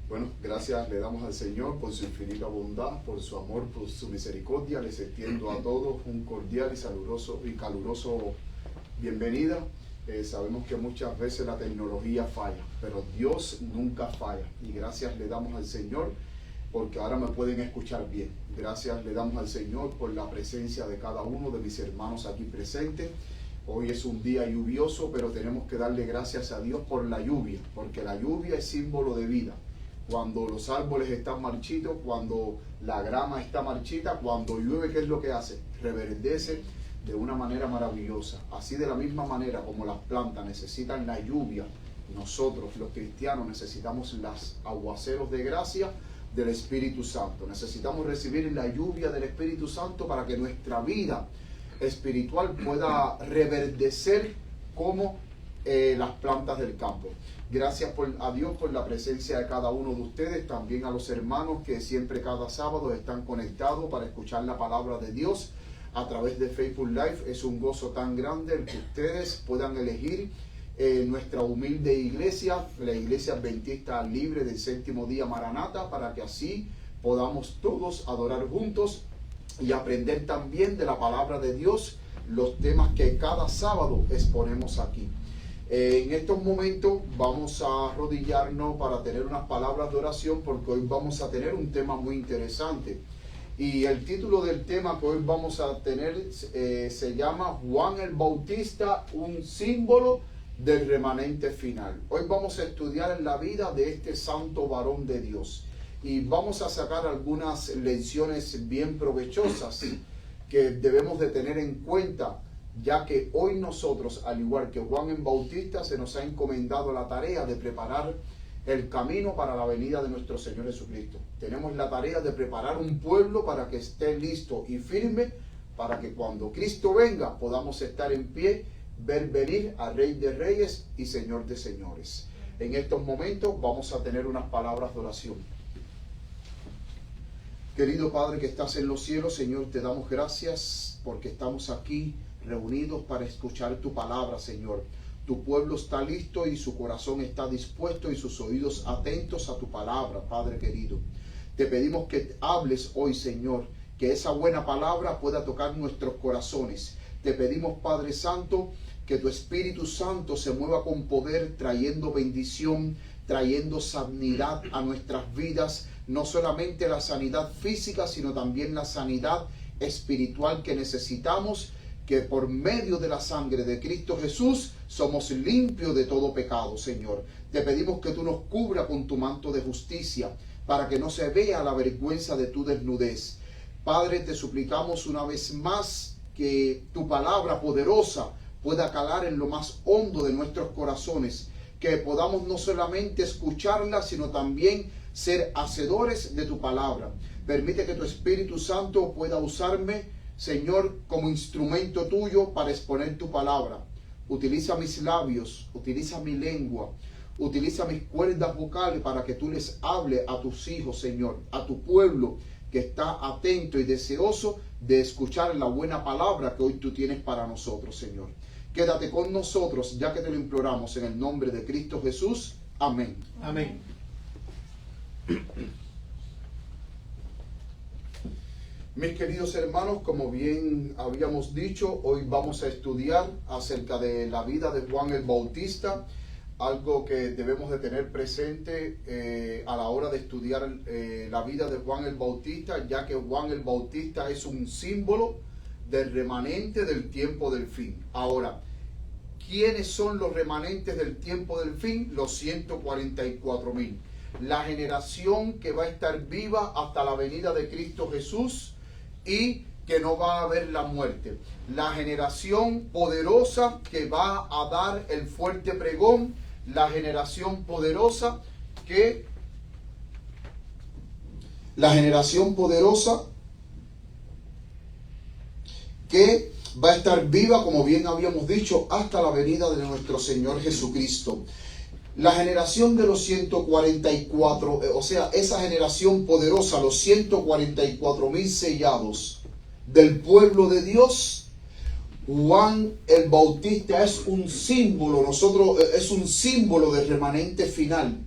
Bueno, gracias le damos al Señor por su infinita bondad, por su amor, por su misericordia. Les extiendo a todos un cordial y caluroso bienvenida. Sabemos que muchas veces la tecnología falla, pero Dios nunca falla. Y gracias le damos al Señor porque ahora me pueden escuchar bien. Gracias le damos al Señor por la presencia de cada uno de mis hermanos aquí presentes. Hoy es un día lluvioso, pero tenemos que darle gracias a Dios por la lluvia, porque la lluvia es símbolo de vida. Cuando los árboles están marchitos, cuando la grama está marchita, cuando llueve, ¿qué es lo que hace? Reverdece de una manera maravillosa. Así, de la misma manera como las plantas necesitan la lluvia, nosotros los cristianos necesitamos los aguaceros de gracia del Espíritu Santo. Necesitamos recibir la lluvia del Espíritu Santo para que nuestra vida espiritual pueda reverdecer como las plantas del campo. Gracias a Dios por la presencia de cada uno de ustedes, también a los hermanos que siempre cada sábado están conectados para escuchar la palabra de Dios a través de Facebook Live. Es un gozo tan grande el que ustedes puedan elegir nuestra humilde iglesia, la Iglesia Adventista Libre del Séptimo Día Maranata, para que así podamos todos adorar juntos y aprender también de la palabra de Dios, los temas que cada sábado exponemos aquí. En estos momentos vamos a arrodillarnos para tener unas palabras de oración, porque hoy vamos a tener un tema muy interesante. Y el título del tema que hoy vamos a tener se llama Juan el Bautista, un símbolo del remanente final. Hoy vamos a estudiar la vida de este santo varón de Dios. Y vamos a sacar algunas lecciones bien provechosas que debemos de tener en cuenta, ya que hoy nosotros, al igual que Juan el Bautista, se nos ha encomendado la tarea de preparar el camino para la venida de nuestro Señor Jesucristo. Tenemos la tarea de preparar un pueblo para que esté listo y firme, para que cuando Cristo venga podamos estar en pie, ver venir a Rey de Reyes y Señor de Señores. En estos momentos vamos a tener unas palabras de oración. Querido Padre que estás en los cielos, Señor, te damos gracias porque estamos aquí reunidos para escuchar tu palabra, Señor. Tu pueblo está listo y su corazón está dispuesto y sus oídos atentos a tu palabra, Padre querido. Te pedimos que hables hoy, Señor, que esa buena palabra pueda tocar nuestros corazones. Te pedimos, Padre Santo, que tu Espíritu Santo se mueva con poder, trayendo bendición, trayendo sanidad a nuestras vidas. No solamente la sanidad física, sino también la sanidad espiritual que necesitamos, que por medio de la sangre de Cristo Jesús somos limpios de todo pecado, Señor. Te pedimos que tú nos cubras con tu manto de justicia, para que no se vea la vergüenza de tu desnudez. Padre, te suplicamos una vez más que tu palabra poderosa pueda calar en lo más hondo de nuestros corazones, que podamos no solamente escucharla, sino también ser hacedores de tu palabra. Permite que tu Espíritu Santo pueda usarme, Señor, como instrumento tuyo para exponer tu palabra. Utiliza mis labios, utiliza mi lengua, utiliza mis cuerdas vocales para que tú les hables a tus hijos, Señor, a tu pueblo que está atento y deseoso de escuchar la buena palabra que hoy tú tienes para nosotros, Señor. Quédate con nosotros, ya que te lo imploramos en el nombre de Cristo Jesús. Amén. Amén. Mis queridos hermanos, como bien habíamos dicho, hoy vamos a estudiar acerca de la vida de Juan el Bautista, algo que debemos de tener presente a la hora de estudiar la vida de Juan el Bautista, ya que Juan el Bautista es un símbolo del remanente del tiempo del fin. Ahora, ¿quiénes son los remanentes del tiempo del fin? Los 144,000. La generación que va a estar viva hasta la venida de Cristo Jesús y que no va a haber la muerte. La generación poderosa que va a dar el fuerte pregón. La generación poderosa que va a estar viva, como bien habíamos dicho, hasta la venida de nuestro Señor Jesucristo. La generación de los 144, o sea, esa generación poderosa, los 144,000 sellados del pueblo de Dios, Juan el Bautista es un símbolo, es un símbolo del remanente final.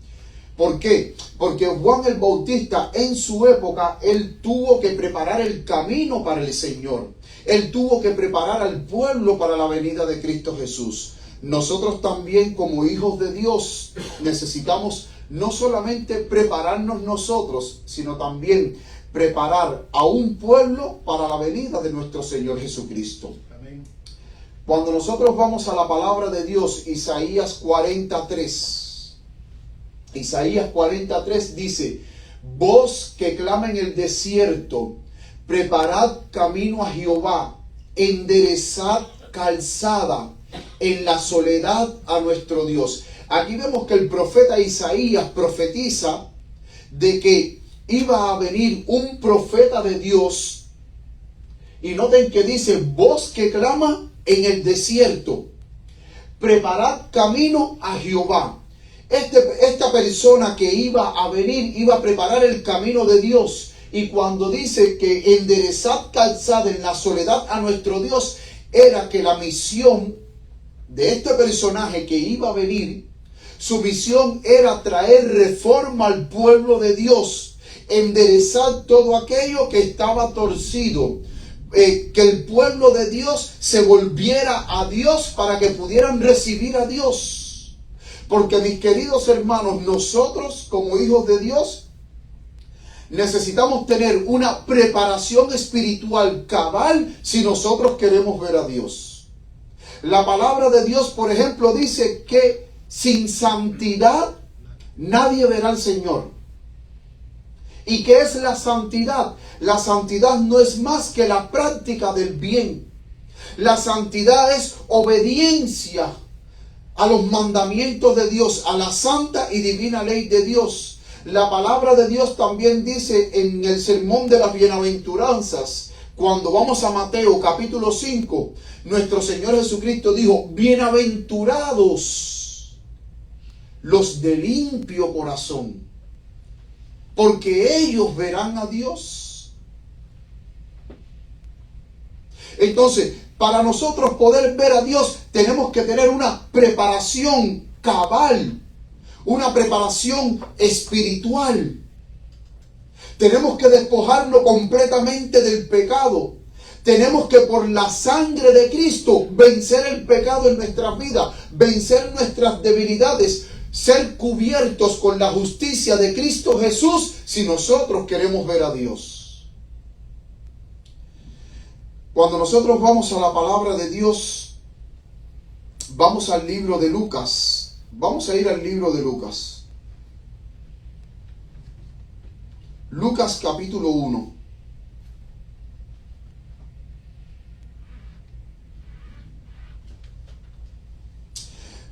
¿Por qué? Porque Juan el Bautista en su época, él tuvo que preparar el camino para el Señor. Él tuvo que preparar al pueblo para la venida de Cristo Jesús. Nosotros también como hijos de Dios necesitamos no solamente prepararnos nosotros, sino también preparar a un pueblo para la venida de nuestro Señor Jesucristo. Amén. Cuando nosotros vamos a la palabra de Dios, Isaías 43 dice: voz que clama en el desierto, preparad camino a Jehová, enderezad calzada en la soledad a nuestro Dios. Aquí vemos que el profeta Isaías profetiza de que iba a venir un profeta de Dios. Y noten que dice: voz que clama en el desierto, preparad camino a Jehová. Esta persona que iba a venir iba a preparar el camino de Dios. Y cuando dice que enderezad calzada en la soledad a nuestro Dios, era que la misión de este personaje que iba a venir, su misión era traer reforma al pueblo de Dios, enderezar todo aquello que estaba torcido, que el pueblo de Dios se volviera a Dios para que pudieran recibir a Dios. Porque, mis queridos hermanos, nosotros como hijos de Dios necesitamos tener una preparación espiritual cabal si nosotros queremos ver a Dios. La palabra de Dios, por ejemplo, dice que sin santidad nadie verá al Señor. ¿Y qué es la santidad? La santidad no es más que la práctica del bien. La santidad es obediencia a los mandamientos de Dios, a la santa y divina ley de Dios. La palabra de Dios también dice en el sermón de las bienaventuranzas, cuando vamos a Mateo capítulo 5, nuestro Señor Jesucristo dijo: bienaventurados los de limpio corazón, porque ellos verán a Dios. Entonces, para nosotros poder ver a Dios, tenemos que tener una preparación cabal, una preparación espiritual. Tenemos que despojarnos completamente del pecado. Tenemos que, por la sangre de Cristo, vencer el pecado en nuestras vidas, vencer nuestras debilidades, ser cubiertos con la justicia de Cristo Jesús si nosotros queremos ver a Dios. Cuando nosotros vamos a la palabra de Dios, vamos al libro de Lucas. Vamos a ir al libro de Lucas. Lucas capítulo 1.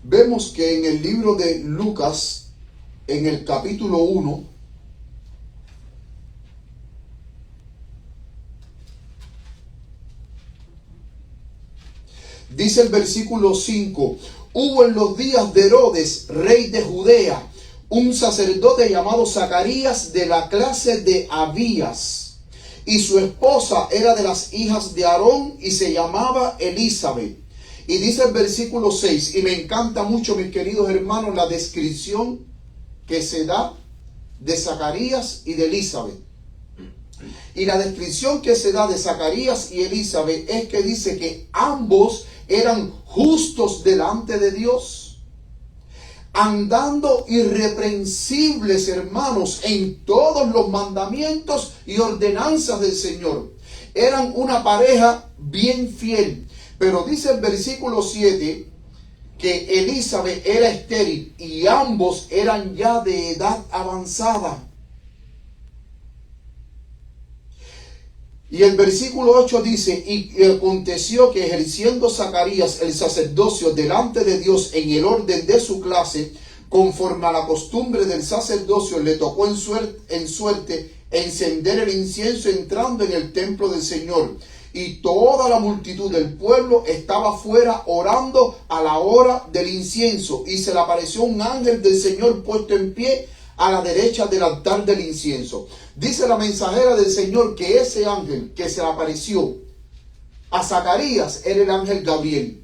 Vemos que en el libro de Lucas, en el capítulo 1, dice el versículo 5: hubo en los días de Herodes, rey de Judea, un sacerdote llamado Zacarías, de la clase de Abías, y su esposa era de las hijas de Aarón y se llamaba Elizabeth. Y dice el versículo 6, y me encanta mucho, mis queridos hermanos, la descripción que se da de Zacarías y de Elizabeth. Y la descripción que se da de Zacarías y Elizabeth es que dice que ambos eran justos delante de Dios, andando irreprensibles, hermanos, en todos los mandamientos y ordenanzas del Señor. Eran una pareja bien fiel. Pero dice el versículo 7 que Elizabeth era estéril y ambos eran ya de edad avanzada. Y el versículo 8 dice: y aconteció que ejerciendo Zacarías el sacerdocio delante de Dios en el orden de su clase, conforme a la costumbre del sacerdocio, le tocó en suerte encender el incienso entrando en el templo del Señor. Y toda la multitud del pueblo estaba fuera orando a la hora del incienso. Y se le apareció un ángel del Señor puesto en pie a la derecha del altar del incienso. Dice la mensajera del Señor que ese ángel que se le apareció a Zacarías era el ángel Gabriel.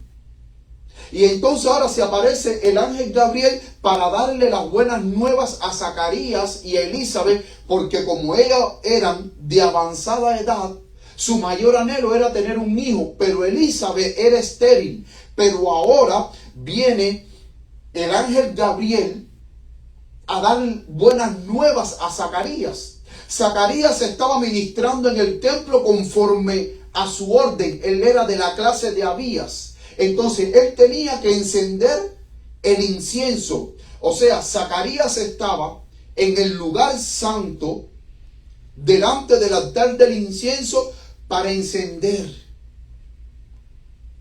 Y entonces ahora se aparece el ángel Gabriel para darle las buenas nuevas a Zacarías y a Elizabeth, porque como ellos eran de avanzada edad, su mayor anhelo era tener un hijo, pero Elizabeth era estéril. Pero ahora viene el ángel Gabriel a dar buenas nuevas a Zacarías. Zacarías estaba ministrando en el templo conforme a su orden. Él era de la clase de Abías. Entonces él tenía que encender el incienso. O sea, Zacarías estaba en el lugar santo delante del altar del incienso para encender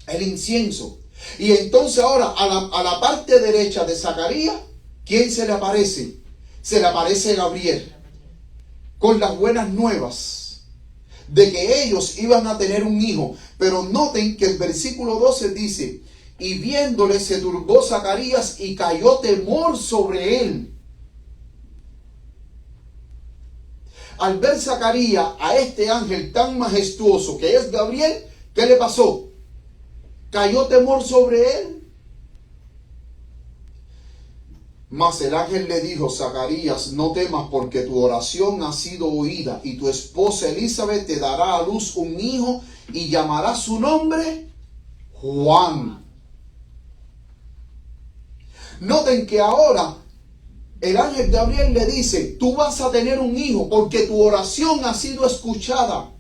el incienso. Y entonces ahora a la parte derecha de Zacarías, ¿quién se le aparece? Se le aparece Gabriel con las buenas nuevas de que ellos iban a tener un hijo. Pero noten que el versículo 12 dice: y viéndole se turbó Zacarías y cayó temor sobre él. Al ver Zacarías a este ángel tan majestuoso que es Gabriel, ¿qué le pasó? Cayó temor sobre él. Mas el ángel le dijo: Zacarías, no temas, porque tu oración ha sido oída, y tu esposa Elizabeth te dará a luz un hijo, y llamará su nombre Juan. Noten que ahora el ángel Gabriel le dice: tú vas a tener un hijo, porque tu oración ha sido escuchada.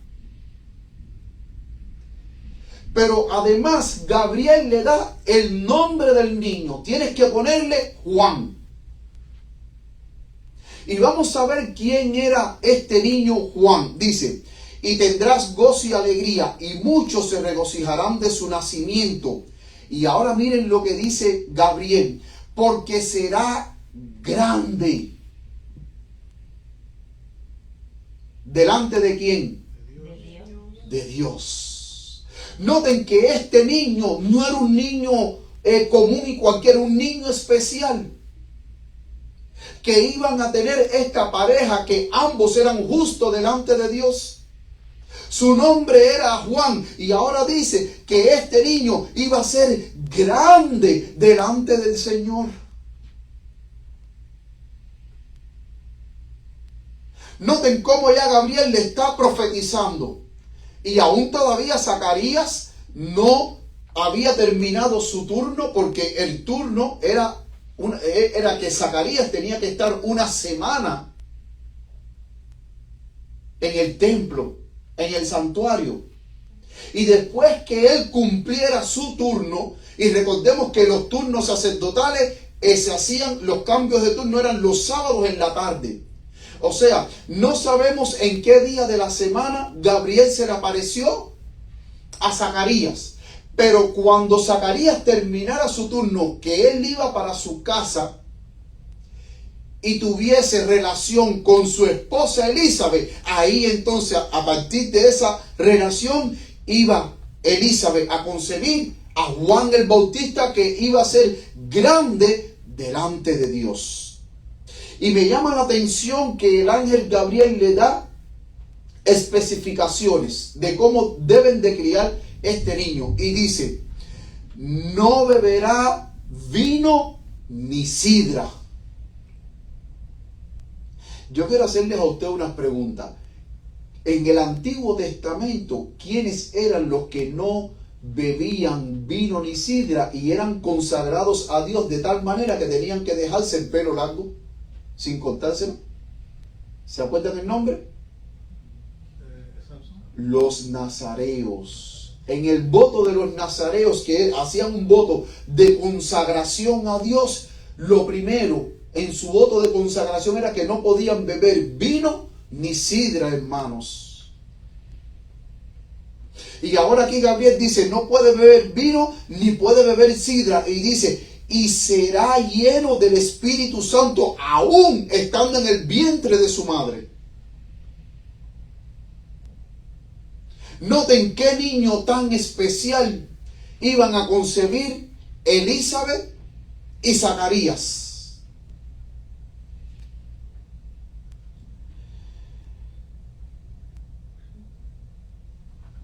Pero además Gabriel le da el nombre del niño. Tienes que ponerle Juan. Y vamos a ver quién era este niño Juan. Dice: y tendrás gozo y alegría, y muchos se regocijarán de su nacimiento. Y ahora miren lo que dice Gabriel: porque será grande. ¿Delante de quién? De Dios. De Dios. Noten que este niño no era un niño común y cualquiera, un niño especial. Que iban a tener esta pareja, que ambos eran justos delante de Dios. Su nombre era Juan, y ahora dice que este niño iba a ser grande delante del Señor. Noten cómo ya Gabriel le está profetizando. Y aún todavía Zacarías no había terminado su turno, porque el turno era que Zacarías tenía que estar una semana en el templo, en el santuario. Y después que él cumpliera su turno, y recordemos que los turnos sacerdotales se hacían, los cambios de turno eran los sábados en la tarde. O sea, no sabemos en qué día de la semana Gabriel se le apareció a Zacarías. Pero cuando Zacarías terminara su turno, que él iba para su casa y tuviese relación con su esposa Elizabeth, ahí entonces, a partir de esa relación, iba Elizabeth a concebir a Juan el Bautista, que iba a ser grande delante de Dios. Y me llama la atención que el ángel Gabriel le da especificaciones de cómo deben de criar este niño. Y dice: no beberá vino ni sidra. Yo quiero hacerles a usted unas preguntas. En el Antiguo Testamento, ¿quiénes eran los que no bebían vino ni sidra y eran consagrados a Dios de tal manera que tenían que dejarse el pelo largo sin cortárselo? ¿Se acuerdan el nombre? Los nazareos. En el voto de los nazareos, que hacían un voto de consagración a Dios, lo primero en su voto de consagración era que no podían beber vino ni sidra, hermanos. Y ahora aquí Gabriel dice: no puede beber vino ni puede beber sidra. Y dice: y será lleno del Espíritu Santo aún estando en el vientre de su madre. Noten qué niño tan especial iban a concebir Elizabeth y Zacarías.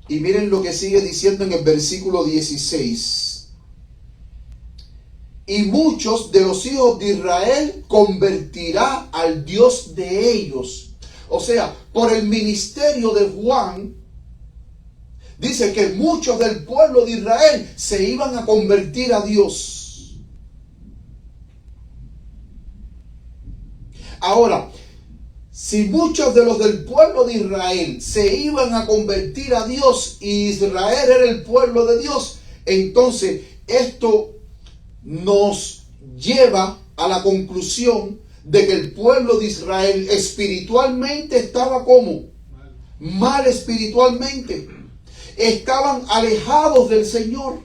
Y miren lo que sigue diciendo en el versículo 16. y muchos de los hijos de Israel convertirá al Dios de ellos. O sea, por el ministerio de Juan, dice que muchos del pueblo de Israel se iban a convertir a Dios. Ahora, si muchos de los del pueblo de Israel se iban a convertir a Dios y Israel era el pueblo de Dios, entonces esto nos lleva a la conclusión de que el pueblo de Israel espiritualmente estaba como mal espiritualmente. Estaban alejados del Señor.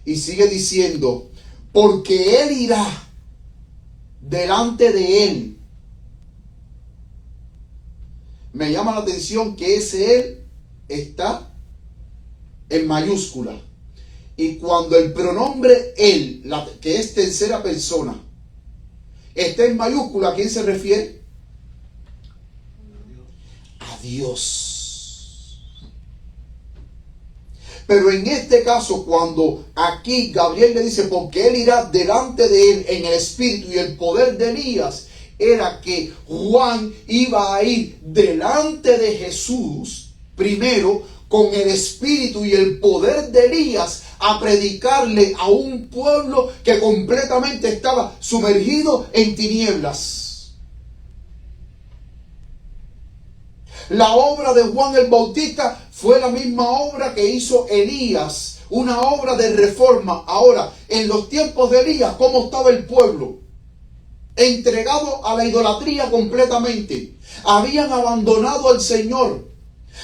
Y sigue diciendo, porque Él irá delante de Él. Me llama la atención que ese Él está en mayúscula. Y cuando el pronombre Él, que es tercera persona, está en mayúscula, ¿a quién se refiere? A Dios. Pero en este caso, cuando aquí Gabriel le dice, porque Él irá delante de Él en el espíritu y el poder de Elías, era que Juan iba a ir delante de Jesús primero con el espíritu y el poder de Elías a predicarle a un pueblo que completamente estaba sumergido en tinieblas. La obra de Juan el Bautista fue la misma obra que hizo Elías, una obra de reforma. Ahora, en los tiempos de Elías, ¿cómo estaba el pueblo? Entregado a la idolatría completamente. Habían abandonado al Señor.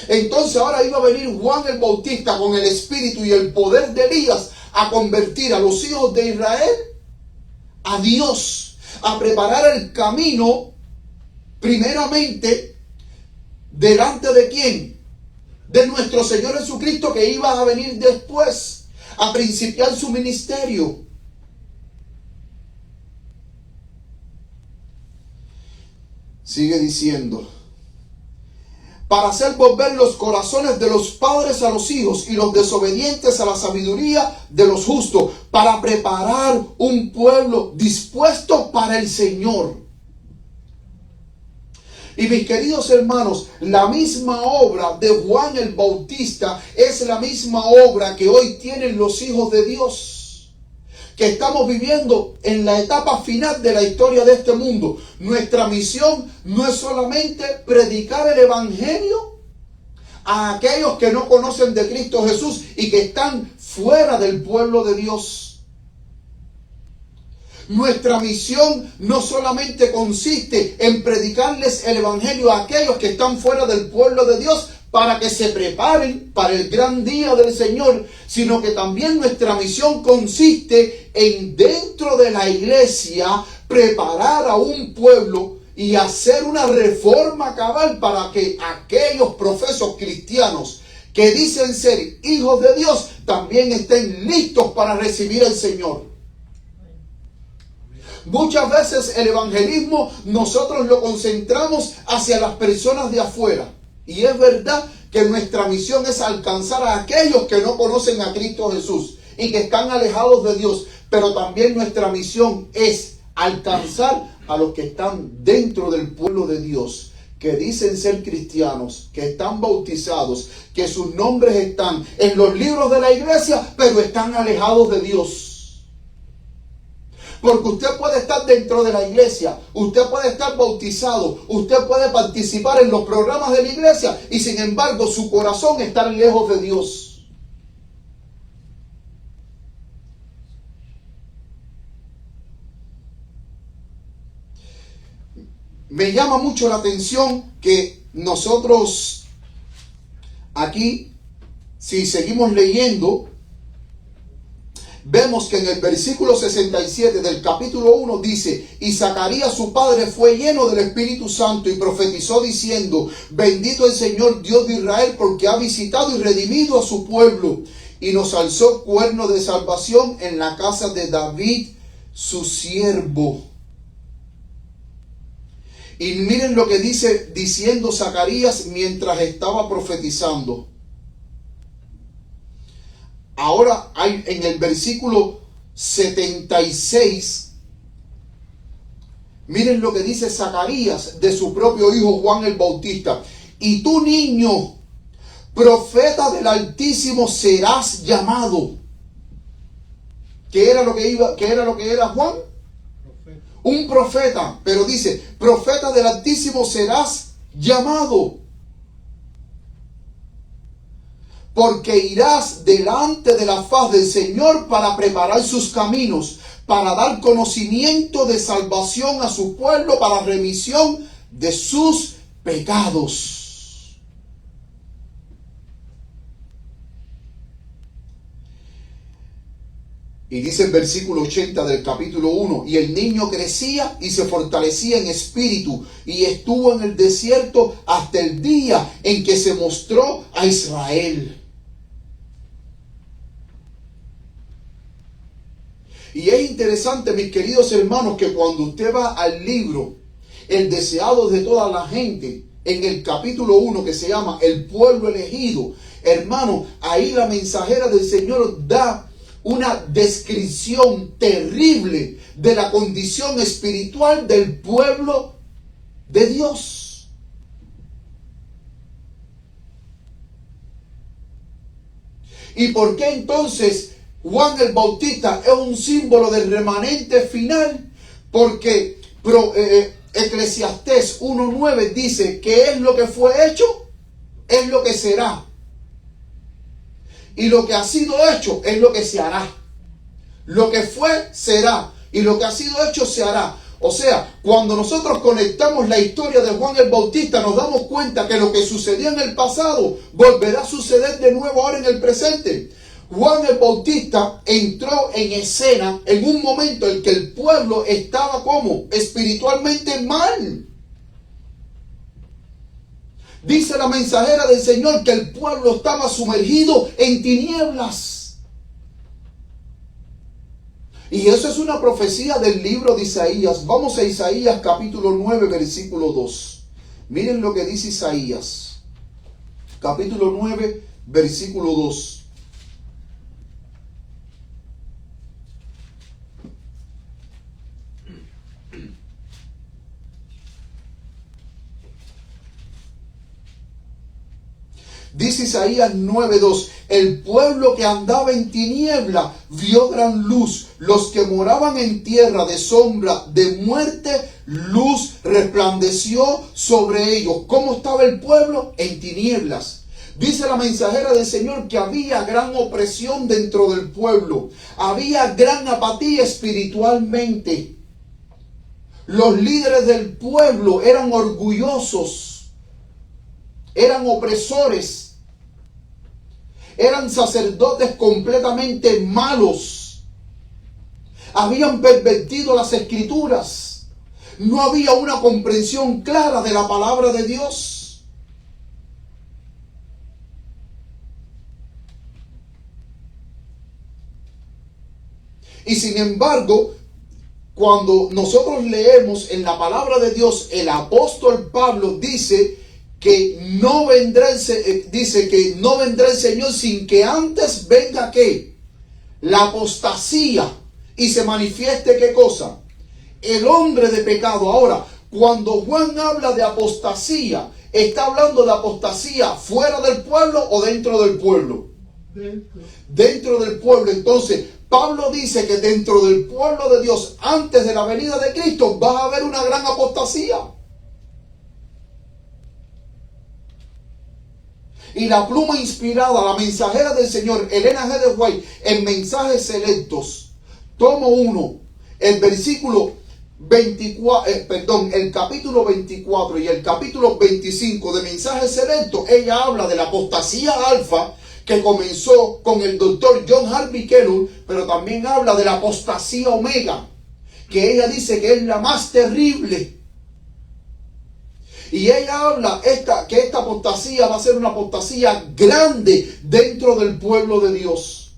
Entonces ahora iba a venir Juan el Bautista con el espíritu y el poder de Elías a convertir a los hijos de Israel a Dios, a preparar el camino primeramente delante de ¿quién? De nuestro Señor Jesucristo, que iba a venir después a principiar su ministerio. Sigue diciendo, para hacer volver los corazones de los padres a los hijos y los desobedientes a la sabiduría de los justos, para preparar un pueblo dispuesto para el Señor. Y mis queridos hermanos, la misma obra de Juan el Bautista es la misma obra que hoy tienen los hijos de Dios, que estamos viviendo en la etapa final de la historia de este mundo. Nuestra misión no es solamente predicar el evangelio a aquellos que no conocen de Cristo Jesús y que están fuera del pueblo de Dios. Nuestra misión no solamente consiste en predicarles el evangelio a aquellos que están fuera del pueblo de Dios para que se preparen para el gran día del Señor, sino que también nuestra misión consiste en, dentro de la iglesia, preparar a un pueblo y hacer una reforma cabal para que aquellos profesos cristianos que dicen ser hijos de Dios también estén listos para recibir al Señor. Muchas veces el evangelismo nosotros lo concentramos hacia las personas de afuera. Y es verdad que nuestra misión es alcanzar a aquellos que no conocen a Cristo Jesús y que están alejados de Dios. Pero también nuestra misión es alcanzar a los que están dentro del pueblo de Dios, que dicen ser cristianos, que están bautizados, que sus nombres están en los libros de la iglesia, pero están alejados de Dios. Porque usted puede estar dentro de la iglesia, usted puede estar bautizado, usted puede participar en los programas de la iglesia y sin embargo su corazón está lejos de Dios. Me llama mucho la atención que nosotros aquí, si seguimos leyendo, vemos que en el versículo 67 del capítulo 1 dice, y Zacarías su padre fue lleno del Espíritu Santo y profetizó diciendo, bendito el Señor Dios de Israel, porque ha visitado y redimido a su pueblo y nos alzó cuerno de salvación en la casa de David su siervo. Y miren lo que dice diciendo Zacarías mientras estaba profetizando. Ahora hay en el versículo 76, miren lo que dice Zacarías de su propio hijo Juan el Bautista. Y tú, niño, profeta del Altísimo serás llamado. ¿Qué era lo que era Juan? Un profeta, pero dice, profeta del Altísimo serás llamado. Porque irás delante de la faz del Señor para preparar sus caminos, para dar conocimiento de salvación a su pueblo, para remisión de sus pecados. Y dice el versículo 80 del capítulo 1, y el niño crecía y se fortalecía en espíritu, y estuvo en el desierto hasta el día en que se mostró a Israel. Y es interesante, mis queridos hermanos, que cuando usted va al libro El deseado de toda la gente, en el capítulo 1 que se llama El pueblo elegido, hermano, ahí la mensajera del Señor da una descripción terrible de la condición espiritual del pueblo de Dios. ¿Y por qué entonces Juan el Bautista es un símbolo del remanente final? Porque Eclesiastés 1:9 dice que es lo que fue hecho, es lo que será. Y lo que ha sido hecho es lo que se hará. Lo que fue, será. Y lo que ha sido hecho, se hará. O sea, cuando nosotros conectamos la historia de Juan el Bautista, nos damos cuenta que lo que sucedió en el pasado volverá a suceder de nuevo ahora en el presente. Juan el Bautista entró en escena en un momento en que el pueblo estaba como espiritualmente mal. Dice la mensajera del Señor que el pueblo estaba sumergido en tinieblas. Y eso es una profecía del libro de Isaías. Vamos a Isaías capítulo 9, versículo 2. Miren lo que dice Isaías. Capítulo 9, versículo 2. Dice Isaías 9:2, el pueblo que andaba en tiniebla vio gran luz, los que moraban en tierra de sombra de muerte, luz resplandeció sobre ellos. ¿Cómo estaba el pueblo? En tinieblas. Dice la mensajera del Señor que había gran opresión dentro del pueblo, había gran apatía espiritualmente. Los líderes del pueblo eran orgullosos, eran opresores. Eran sacerdotes completamente malos. Habían pervertido las escrituras. No había una comprensión clara de la palabra de Dios. Y sin embargo, cuando nosotros leemos en la palabra de Dios, el apóstol Pablo dice que no vendrá el Señor sin que antes venga ¿qué? La apostasía y se manifieste ¿qué cosa? El hombre de pecado. Ahora, cuando Juan habla de apostasía, ¿está hablando de apostasía fuera del pueblo o dentro del pueblo? Dentro del pueblo. Entonces, Pablo dice que dentro del pueblo de Dios, antes de la venida de Cristo, va a haber una gran apostasía. Y la pluma inspirada, la mensajera del Señor, Elena G. de White, en Mensajes Selectos, tomo 1, el versículo 24, el capítulo 24 y el capítulo 25 de Mensajes Selectos, ella habla de la apostasía alfa que comenzó con el doctor John Harvey Kellogg, pero también habla de la apostasía omega, que ella dice que es la más terrible. Y ella habla que esta apostasía va a ser una apostasía grande dentro del pueblo de Dios.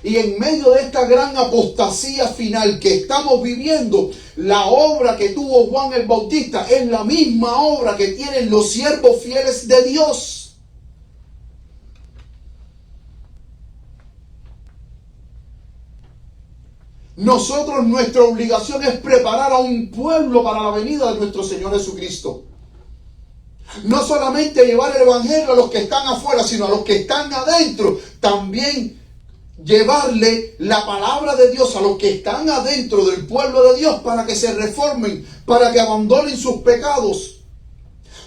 Y en medio de esta gran apostasía final que estamos viviendo, la obra que tuvo Juan el Bautista es la misma obra que tienen los siervos fieles de Dios. nosotros, nuestra obligación es preparar a un pueblo para la venida de nuestro Señor Jesucristo. No solamente llevar el evangelio a los que están afuera, sino a los que están adentro. También llevarle la palabra de Dios a los que están adentro del pueblo de Dios para que se reformen, para que abandonen sus pecados,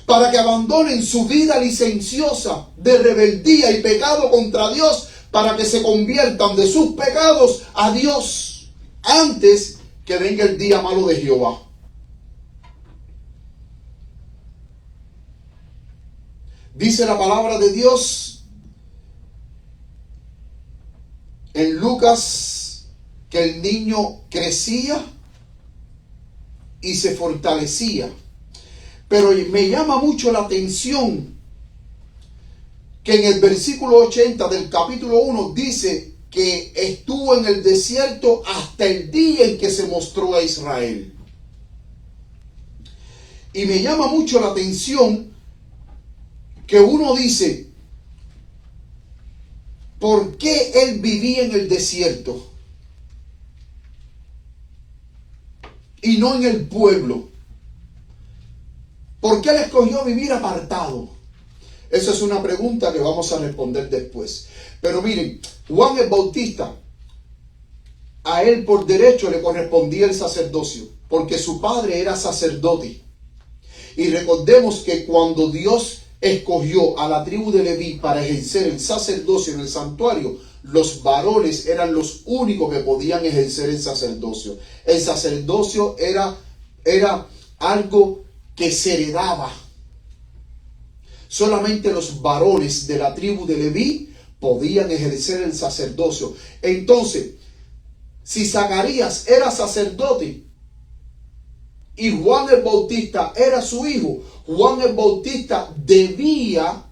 para que abandonen su vida licenciosa de rebeldía y pecado contra Dios, para que se conviertan de sus pecados a Dios antes que venga el día malo de Jehová. Dice la palabra de Dios en Lucas que el niño crecía y se fortalecía. Pero me llama mucho la atención que en el versículo 80 del capítulo 1 dice que estuvo en el desierto hasta el día en que se mostró a Israel. Y me llama mucho la atención que uno dice, ¿por qué él vivía en el desierto y no en el pueblo? ¿Por qué él escogió vivir apartado? Esa es una pregunta que vamos a responder después. Pero miren, Juan el Bautista, a él por derecho le correspondía el sacerdocio, porque su padre era sacerdote. Y recordemos que cuando Dios escogió a la tribu de Leví para ejercer el sacerdocio en el santuario, los varones eran los únicos que podían ejercer el sacerdocio. El sacerdocio era algo que se heredaba. Solamente los varones de la tribu de Leví podían ejercer el sacerdocio. Entonces, si Zacarías era sacerdote y Juan el Bautista era su hijo, Juan el Bautista debía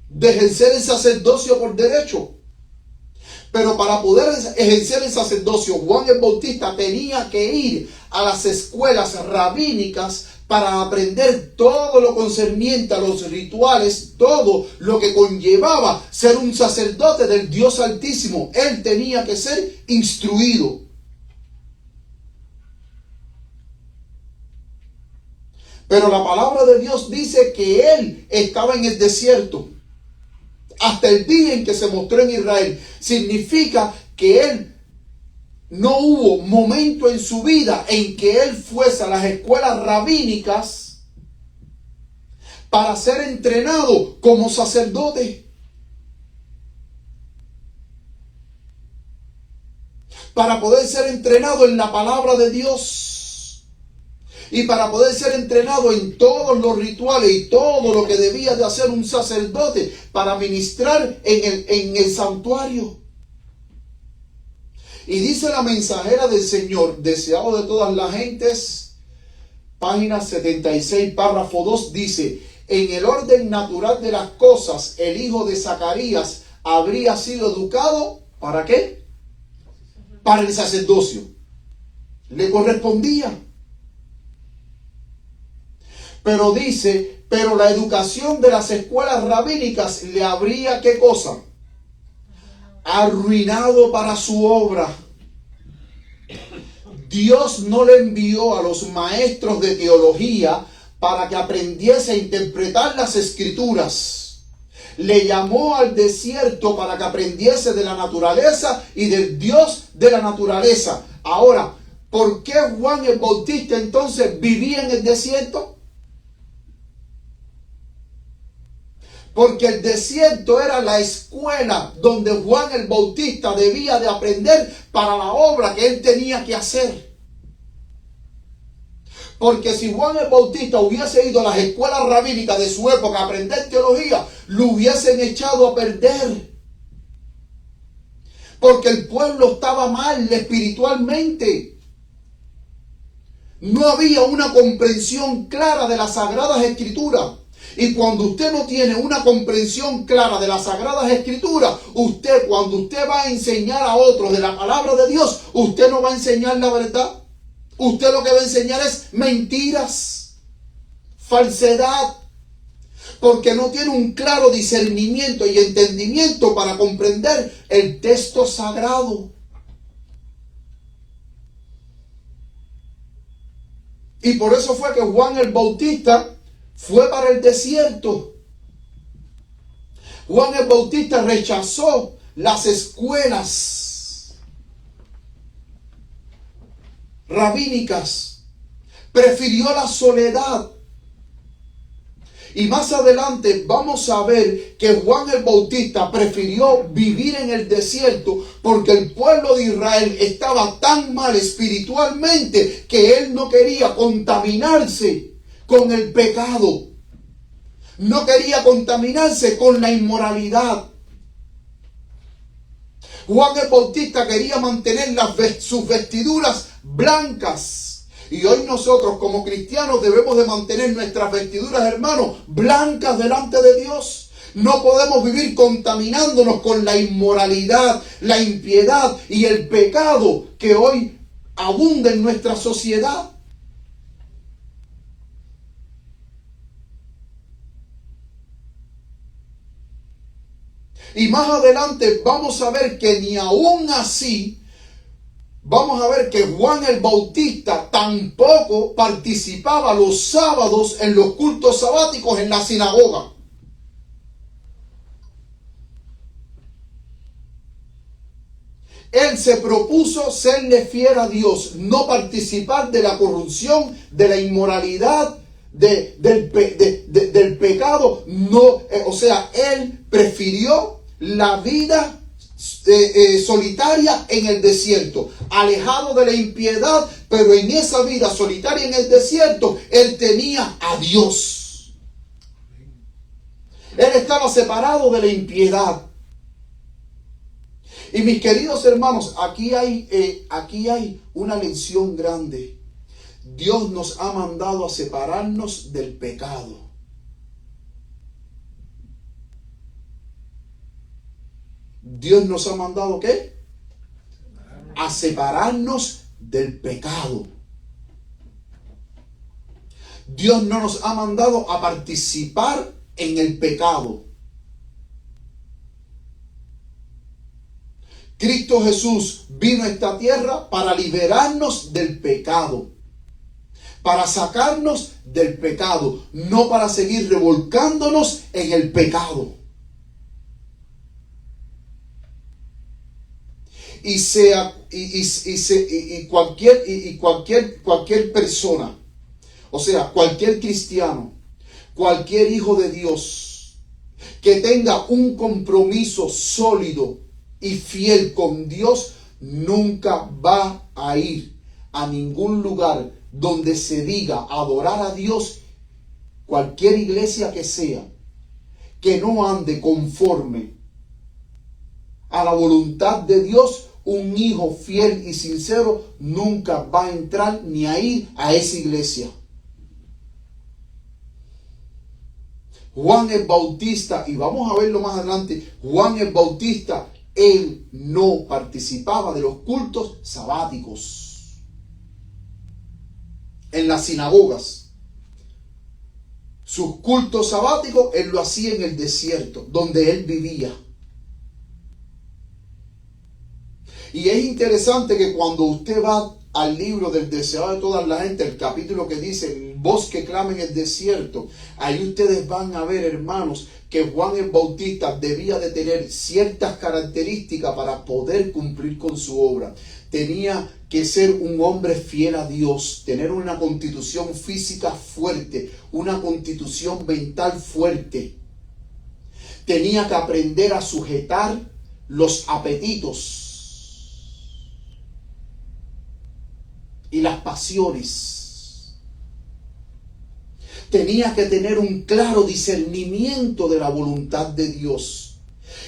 de ejercer el sacerdocio por derecho. Pero para poder ejercer el sacerdocio, Juan el Bautista tenía que ir a las escuelas rabínicas para aprender todo lo concerniente a los rituales, todo lo que conllevaba ser un sacerdote del Dios Altísimo. Él tenía que ser instruido. Pero la palabra de Dios dice que él estaba en el desierto hasta el día en que se mostró en Israel. Significa que él no hubo momento en su vida en que él fuese a las escuelas rabínicas para ser entrenado como sacerdote, para poder ser entrenado en la palabra de Dios y para poder ser entrenado en todos los rituales y todo lo que debía de hacer un sacerdote para ministrar en el santuario. Y dice la mensajera del Señor, deseado de todas las gentes, página 76, párrafo 2, dice: en el orden natural de las cosas, el hijo de Zacarías habría sido educado, ¿para qué? Para el sacerdocio. Le correspondía. Pero dice, pero la educación de las escuelas rabínicas le habría, ¿qué cosa? Arruinado para su obra. Dios no le envió a los maestros de teología para que aprendiese a interpretar las escrituras. Le llamó al desierto para que aprendiese de la naturaleza y del Dios de la naturaleza. Ahora, ¿por qué Juan el Bautista entonces vivía en el desierto? Porque el desierto era la escuela donde Juan el Bautista debía de aprender para la obra que él tenía que hacer. Porque si Juan el Bautista hubiese ido a las escuelas rabínicas de su época a aprender teología, lo hubiesen echado a perder. Porque el pueblo estaba mal espiritualmente. No había una comprensión clara de las Sagradas Escrituras. Y cuando usted no tiene una comprensión clara de las Sagradas Escrituras, cuando usted va a enseñar a otros de la palabra de Dios, usted no va a enseñar la verdad. Usted lo que va a enseñar es mentiras, falsedad, porque no tiene un claro discernimiento y entendimiento para comprender el texto sagrado. Y por eso fue que Juan el Bautista fue para el desierto. Juan el Bautista rechazó las escuelas rabínicas, prefirió la soledad. Y más adelante vamos a ver que Juan el Bautista prefirió vivir en el desierto porque el pueblo de Israel estaba tan mal espiritualmente que él no quería contaminarse con el pecado. No quería contaminarse con la inmoralidad. Juan el Bautista quería mantener sus vestiduras blancas. Y hoy nosotros como cristianos debemos de mantener nuestras vestiduras, hermanos, blancas delante de Dios. No podemos vivir contaminándonos con la inmoralidad, la impiedad y el pecado que hoy abunda en nuestra sociedad. Y más adelante vamos a ver que ni aún así, vamos a ver que Juan el Bautista tampoco participaba los sábados en los cultos sabáticos en la sinagoga. Él se propuso serle fiel a Dios, no participar de la corrupción, de la inmoralidad, del pecado. No, o sea, él prefirió la vida solitaria en el desierto, alejado de la impiedad, pero en esa vida solitaria en el desierto, él tenía a Dios. Él estaba separado de la impiedad. Y mis queridos hermanos, aquí hay una lección grande. Dios nos ha mandado a separarnos del pecado. Dios nos ha mandado ¿qué? A separarnos del pecado. Dios no nos ha mandado a participar en el pecado. Cristo Jesús vino a esta tierra para liberarnos del pecado, para sacarnos del pecado, no para seguir revolcándonos en el pecado. Cualquier persona, o sea, cualquier cristiano, cualquier hijo de Dios que tenga un compromiso sólido y fiel con Dios, nunca va a ir a ningún lugar donde se diga adorar a Dios, cualquier iglesia que sea, que no ande conforme a la voluntad de Dios. Un hijo fiel y sincero nunca va a entrar ni a ir a esa iglesia. Juan el Bautista, y vamos a verlo más adelante, Juan el Bautista, él no participaba de los cultos sabáticos en las sinagogas. Sus cultos sabáticos él lo hacía en el desierto, donde él vivía. Y es interesante que cuando usted va al libro del deseado de toda la gente, el capítulo que dice voz que clama en el desierto, ahí ustedes van a ver, hermanos, que Juan el Bautista debía de tener ciertas características para poder cumplir con su obra. Tenía que ser un hombre fiel a Dios, tener una constitución física fuerte, una constitución mental fuerte. Tenía que aprender a sujetar los apetitos y las pasiones. Tenía que tener un claro discernimiento de la voluntad de Dios.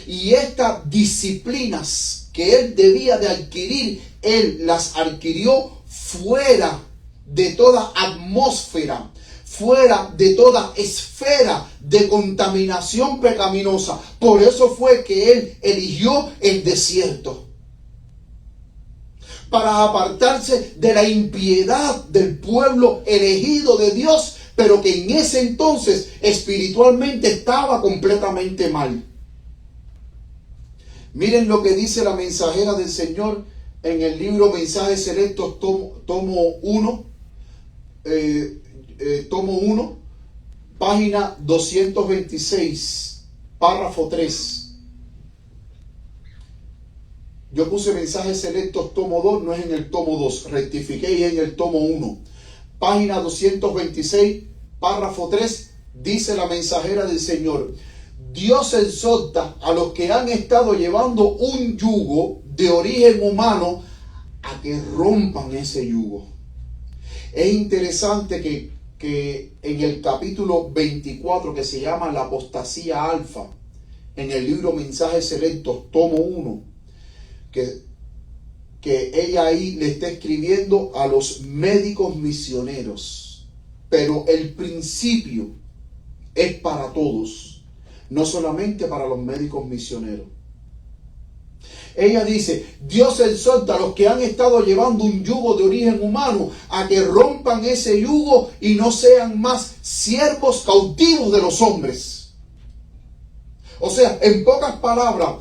Y estas disciplinas que él debía de adquirir, él las adquirió fuera de toda atmósfera, fuera de toda esfera de contaminación pecaminosa. Por eso fue que él eligió el desierto, para apartarse de la impiedad del pueblo elegido de Dios, pero que en ese entonces espiritualmente estaba completamente mal. Miren lo que dice la mensajera del Señor en el libro Mensajes Selectos, tomo 1, tomo 1, página 226, párrafo 3. Yo puse mensajes selectos tomo 2, no es en el tomo 2, rectifiqué y en el tomo 1. Página 226, párrafo 3, dice la mensajera del Señor: Dios exhorta a los que han estado llevando un yugo de origen humano a que rompan ese yugo. Es interesante que en el capítulo 24, que se llama la apostasía alfa, en el libro Mensajes Selectos, tomo 1, que ella ahí le está escribiendo a los médicos misioneros. Pero el principio es para todos, no solamente para los médicos misioneros. Ella dice: Dios exhorta a los que han estado llevando un yugo de origen humano a que rompan ese yugo y no sean más siervos cautivos de los hombres. O sea, en pocas palabras,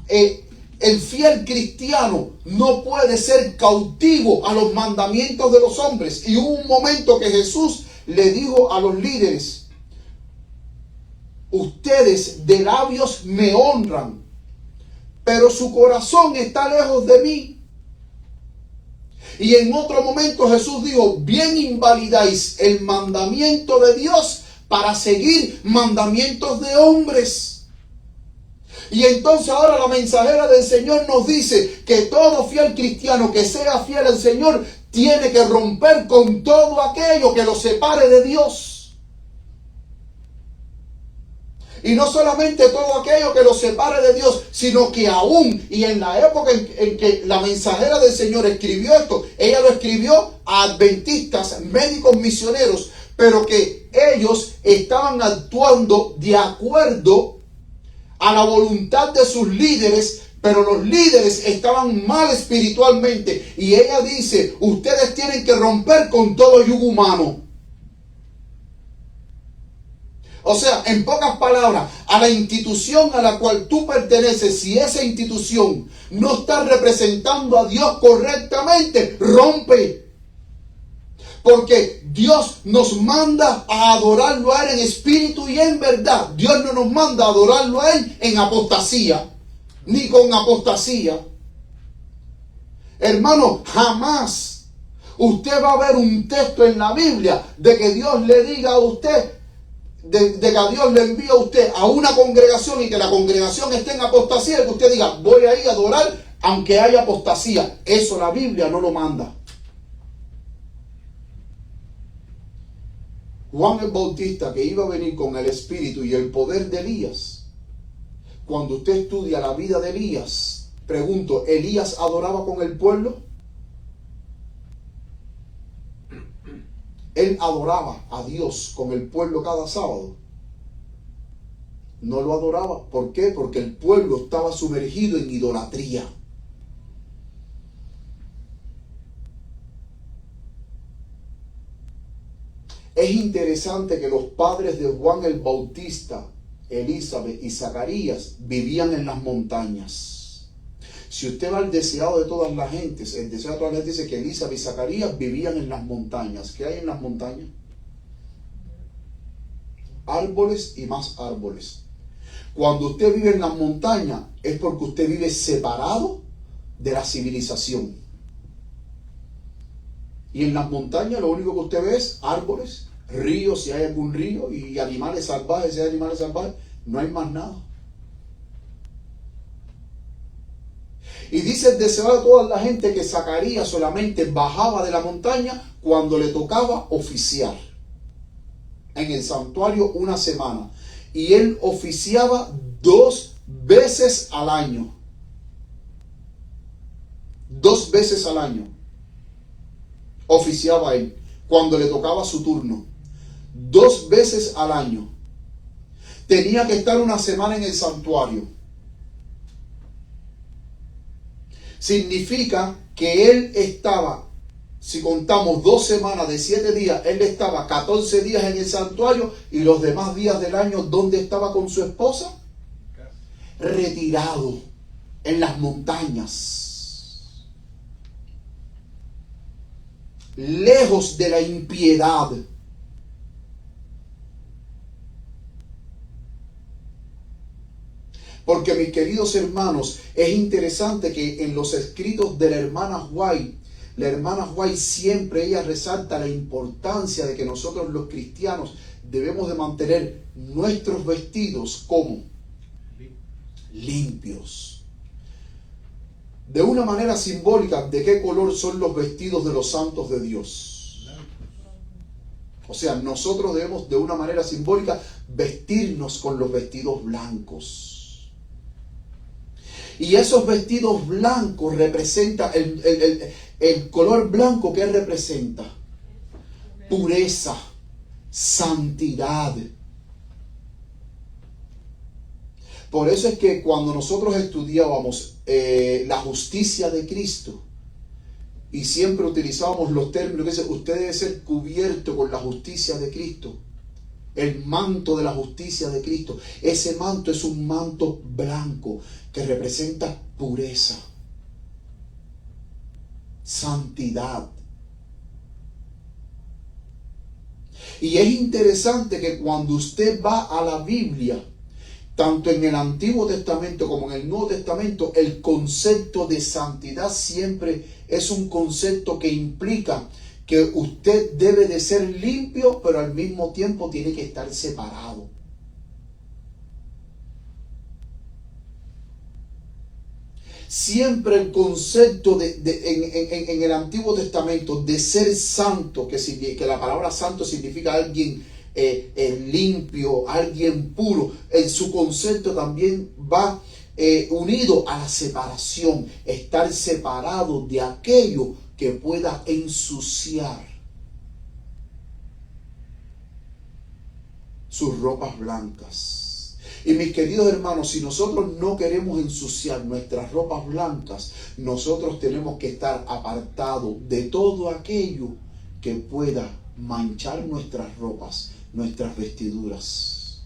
el fiel cristiano no puede ser cautivo a los mandamientos de los hombres. Y hubo un momento que Jesús le dijo a los líderes: ustedes de labios me honran, pero su corazón está lejos de mí. Y en otro momento Jesús dijo: bien invalidáis el mandamiento de Dios para seguir mandamientos de hombres. Y entonces ahora la mensajera del Señor nos dice que todo fiel cristiano que sea fiel al Señor tiene que romper con todo aquello que lo separe de Dios. Y no solamente todo aquello que lo separe de Dios, sino que aún, y en la época en que la mensajera del Señor escribió esto, ella lo escribió a adventistas, médicos misioneros, pero que ellos estaban actuando de acuerdo a la voluntad de sus líderes, pero los líderes estaban mal espiritualmente. Y ella dice: ustedes tienen que romper con todo yugo humano. O sea, en pocas palabras, a la institución a la cual tú perteneces, si esa institución no está representando a Dios correctamente, rompe. Porque Dios nos manda a adorarlo a Él en espíritu y en verdad. Dios no nos manda a adorarlo a Él en apostasía, ni con apostasía. Hermano, jamás usted va a ver un texto en la Biblia de que Dios le diga a usted, de que a Dios le envíe a usted a una congregación y que la congregación esté en apostasía y que usted diga: voy a ir a adorar aunque haya apostasía. Eso la Biblia no lo manda. Juan el Bautista, que iba a venir con el espíritu y el poder de Elías, cuando usted estudia la vida de Elías, pregunto, ¿Elías adoraba con el pueblo? Él adoraba a Dios con el pueblo cada sábado. No lo adoraba. ¿Por qué? Porque el pueblo estaba sumergido en idolatría. Es interesante que los padres de Juan el Bautista, Elizabeth y Zacarías, vivían en las montañas. Si usted va al deseado de todas las gentes, el deseado de todas las gentes dice que Elizabeth y Zacarías vivían en las montañas. ¿Qué hay en las montañas? Árboles y más árboles. Cuando usted vive en las montañas es porque usted vive separado de la civilización. Y en las montañas lo único que usted ve es árboles, ríos, si hay algún río, y animales salvajes, si hay animales salvajes, no hay más nada. Y dice el deseado de toda la gente que Zacarías solamente bajaba de la montaña cuando le tocaba oficiar en el santuario una semana. Y él oficiaba 2 veces al año. 2 veces al año oficiaba él cuando le tocaba su turno. 2 veces al año. Tenía que estar una semana en el santuario. Significa que él estaba, si contamos 2 semanas de 7 días, él estaba 14 días en el santuario, y los demás días del año, ¿dónde estaba con su esposa? Retirado en las montañas. lejos de la impiedad. Porque, mis queridos hermanos, es interesante que en los escritos de la hermana White siempre ella resalta la importancia de que nosotros los cristianos debemos de mantener nuestros vestidos como limpios. De una manera simbólica, ¿de qué color son los vestidos de los santos de Dios? O sea, nosotros debemos de una manera simbólica vestirnos con los vestidos blancos. Y esos vestidos blancos representan el color blanco que representa pureza, santidad. Por eso es que cuando nosotros estudiábamos la justicia de Cristo y siempre utilizábamos los términos que dicen, usted debe ser cubierto con la justicia de Cristo, el manto de la justicia de Cristo. Ese manto es un manto blanco que representa pureza, santidad. Y es interesante que cuando usted va a la Biblia, tanto en el Antiguo Testamento como en el Nuevo Testamento, el concepto de santidad siempre es un concepto que implica que usted debe de ser limpio, pero al mismo tiempo tiene que estar separado. Siempre el concepto en el Antiguo Testamento de ser santo, que la palabra santo significa alguien limpio, alguien puro, en su concepto también va unido a la separación, estar separado de aquello que pueda ensuciar sus ropas blancas. Y mis queridos hermanos, si nosotros no queremos ensuciar nuestras ropas blancas, nosotros tenemos que estar apartados de todo aquello que pueda manchar nuestras ropas, nuestras vestiduras.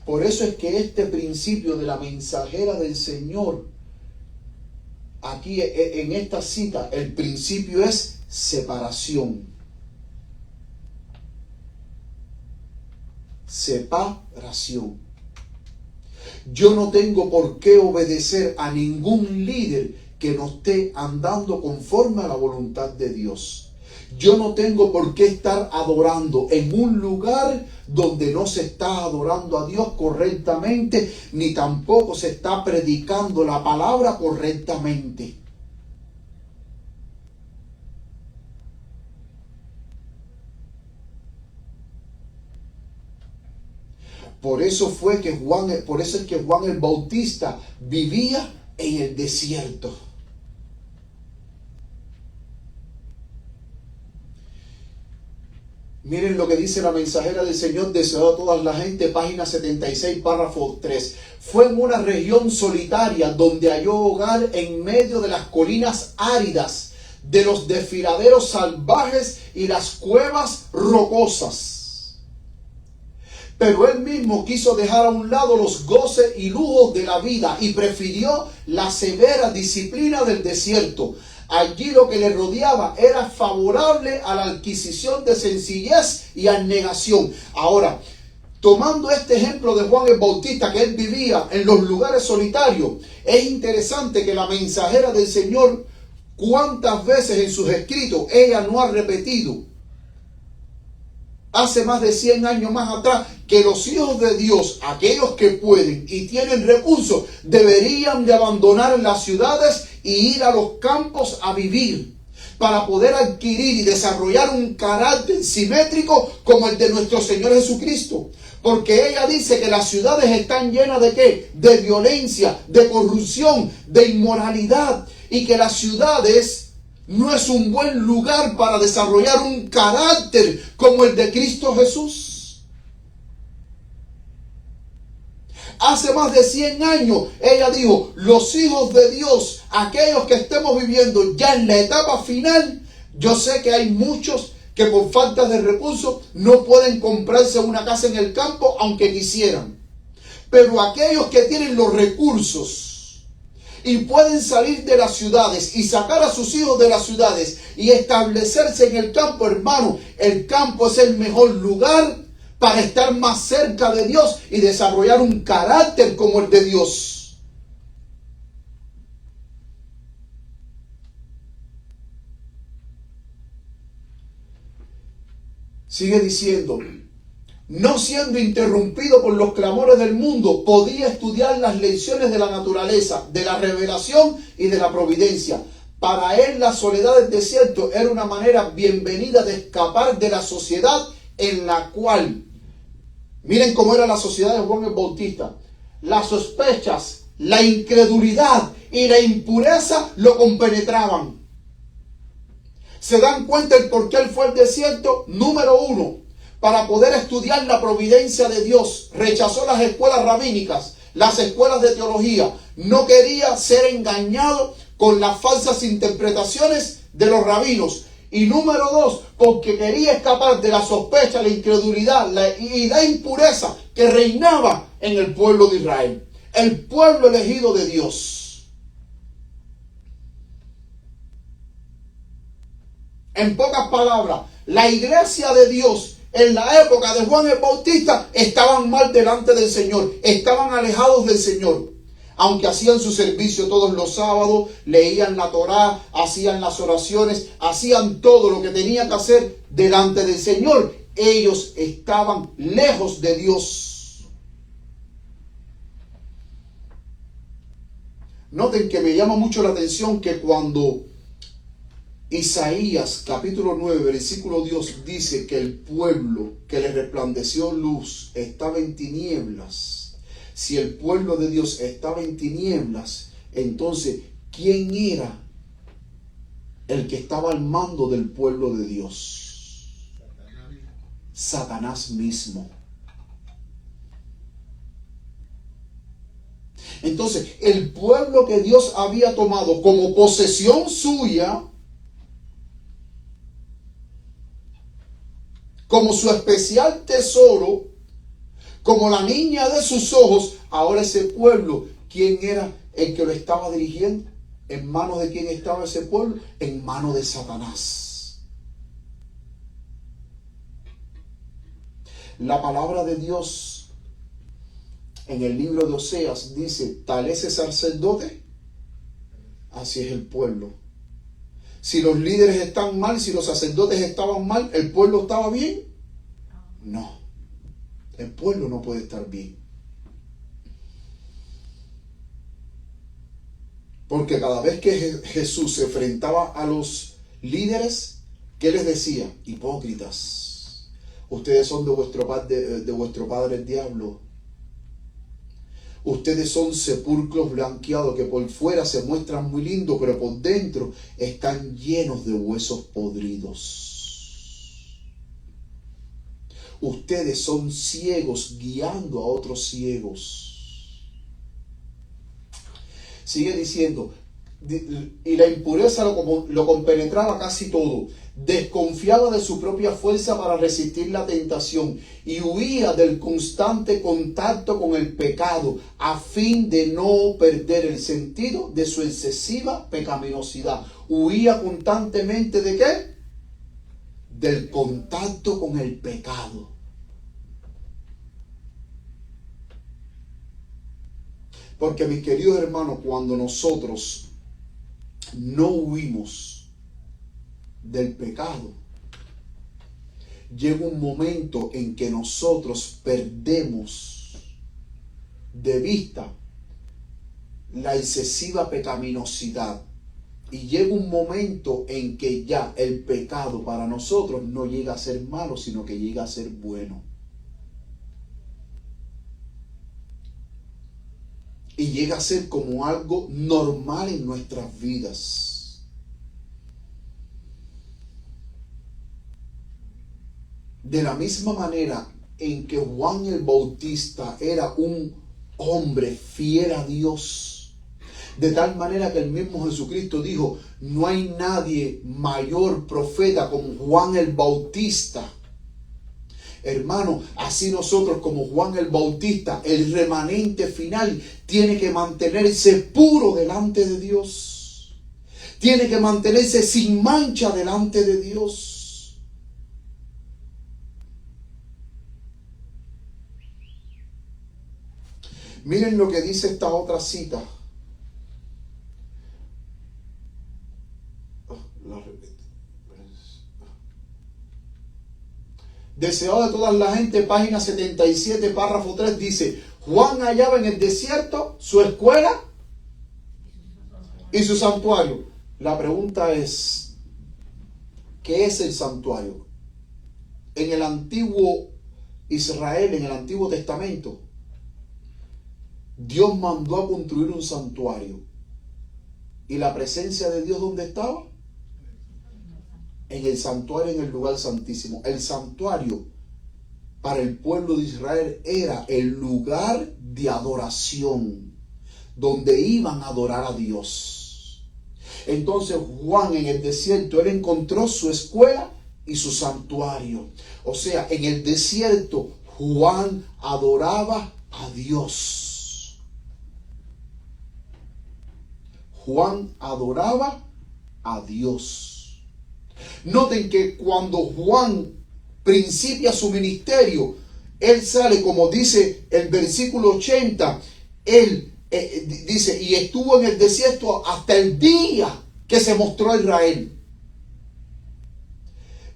Por eso es que este principio de la mensajera del Señor, aquí en esta cita, el principio es separación. Separación. Yo no tengo por qué obedecer a ningún líder que no esté andando conforme a la voluntad de Dios. Yo no tengo por qué estar adorando en un lugar donde no se está adorando a Dios correctamente, ni tampoco se está predicando la palabra correctamente. Por eso es que Juan el Bautista vivía en el desierto. Miren lo que dice la mensajera del Señor, deseado a toda la gente, página 76, párrafo 3. Fue en una región solitaria donde halló hogar en medio de las colinas áridas, de los desfiladeros salvajes y las cuevas rocosas. Pero él mismo quiso dejar a un lado los goces y lujos de la vida y prefirió la severa disciplina del desierto. Allí lo que le rodeaba era favorable a la adquisición de sencillez y abnegación. Ahora, tomando este ejemplo de Juan el Bautista, que él vivía en los lugares solitarios, es interesante que la mensajera del Señor, cuántas veces en sus escritos ella no ha repetido, hace más de 100 años más atrás, que los hijos de Dios, aquellos que pueden y tienen recursos, deberían de abandonar las ciudades y ir a los campos a vivir, para poder adquirir y desarrollar un carácter simétrico como el de nuestro Señor Jesucristo. Porque ella dice que las ciudades están llenas ¿de qué? De violencia, de corrupción, de inmoralidad, y que las ciudades no es un buen lugar para desarrollar un carácter como el de Cristo Jesús. Hace más de 100 años ella dijo, los hijos de Dios, aquellos que estemos viviendo ya en la etapa final, yo sé que hay muchos que por falta de recursos no pueden comprarse una casa en el campo aunque quisieran. Pero aquellos que tienen los recursos y pueden salir de las ciudades y sacar a sus hijos de las ciudades y establecerse en el campo, hermano, el campo es el mejor lugar para estar más cerca de Dios y desarrollar un carácter como el de Dios. Sigue diciendo, no siendo interrumpido por los clamores del mundo, podía estudiar las lecciones de la naturaleza, de la revelación y de la providencia. Para él la soledad del desierto era una manera bienvenida de escapar de la sociedad en la cual, miren cómo era la sociedad de Juan el Bautista, las sospechas, la incredulidad y la impureza lo compenetraban. ¿Se dan cuenta el por qué él fue al desierto? Número 1, para poder estudiar la providencia de Dios. Rechazó las escuelas rabínicas, las escuelas de teología. No quería ser engañado con las falsas interpretaciones de los rabinos. Y número 2, porque quería escapar de la sospecha, la incredulidad y la impureza que reinaba en el pueblo de Israel. El pueblo elegido de Dios. En pocas palabras, la iglesia de Dios en la época de Juan el Bautista estaban mal delante del Señor, estaban alejados del Señor. Aunque hacían su servicio todos los sábados, leían la Torá, hacían las oraciones, hacían todo lo que tenían que hacer delante del Señor, ellos estaban lejos de Dios. Noten que me llama mucho la atención que cuando Isaías capítulo 9 versículo 2 dice que el pueblo que le resplandeció luz estaba en tinieblas. Si el pueblo de Dios estaba en tinieblas, entonces ¿quién era el que estaba al mando del pueblo de Dios? Satanás mismo. Entonces, el pueblo que Dios había tomado como posesión suya, como su especial tesoro, como la niña de sus ojos, ahora ese pueblo, ¿quién era el que lo estaba dirigiendo? ¿En manos de quién estaba ese pueblo? En manos de Satanás. La palabra de Dios en el libro de Oseas dice, tal es el sacerdote, así es el pueblo. Si los líderes están mal, si los sacerdotes estaban mal, ¿el pueblo estaba bien? No. El pueblo no puede estar bien. Porque cada vez que Jesús se enfrentaba a los líderes, ¿qué les decía? Hipócritas. Ustedes son de vuestro padre el diablo. Ustedes son sepulcros blanqueados que por fuera se muestran muy lindos, pero por dentro están llenos de huesos podridos. Ustedes son ciegos guiando a otros ciegos. Sigue diciendo, y la impureza lo compenetraba casi todo. Desconfiaba de su propia fuerza para resistir la tentación y huía del constante contacto con el pecado a fin de no perder el sentido de su excesiva pecaminosidad. Huía constantemente ¿de qué? Del contacto con el pecado. Porque mis queridos hermanos, cuando nosotros no huimos del pecado, llega un momento en que nosotros perdemos de vista la excesiva pecaminosidad y llega un momento en que ya el pecado para nosotros no llega a ser malo, sino que llega a ser bueno. Y llega a ser como algo normal en nuestras vidas. De la misma manera en que Juan el Bautista era un hombre fiel a Dios, de tal manera que el mismo Jesucristo dijo, no hay nadie mayor profeta como Juan el Bautista. Hermano, así nosotros como Juan el Bautista, el remanente final, tiene que mantenerse puro delante de Dios. Tiene que mantenerse sin mancha delante de Dios. Miren lo que dice esta otra cita. Deseado de todas la gente, página 77, párrafo 3, dice: Juan hallaba en el desierto su escuela y su santuario. La pregunta es, ¿qué es el santuario? En el antiguo Israel, en el Antiguo Testamento, Dios mandó a construir un santuario. ¿Y la presencia de Dios dónde estaba? En el santuario, en el lugar santísimo. El santuario para el pueblo de Israel era el lugar de adoración, donde iban a adorar a Dios. Entonces Juan en el desierto, él encontró su escuela y su santuario. O sea, en el desierto Juan adoraba a Dios. Juan adoraba a Dios. Noten que cuando Juan principia su ministerio, él sale, como dice el versículo 80, él dice, y estuvo en el desierto hasta el día que se mostró a Israel.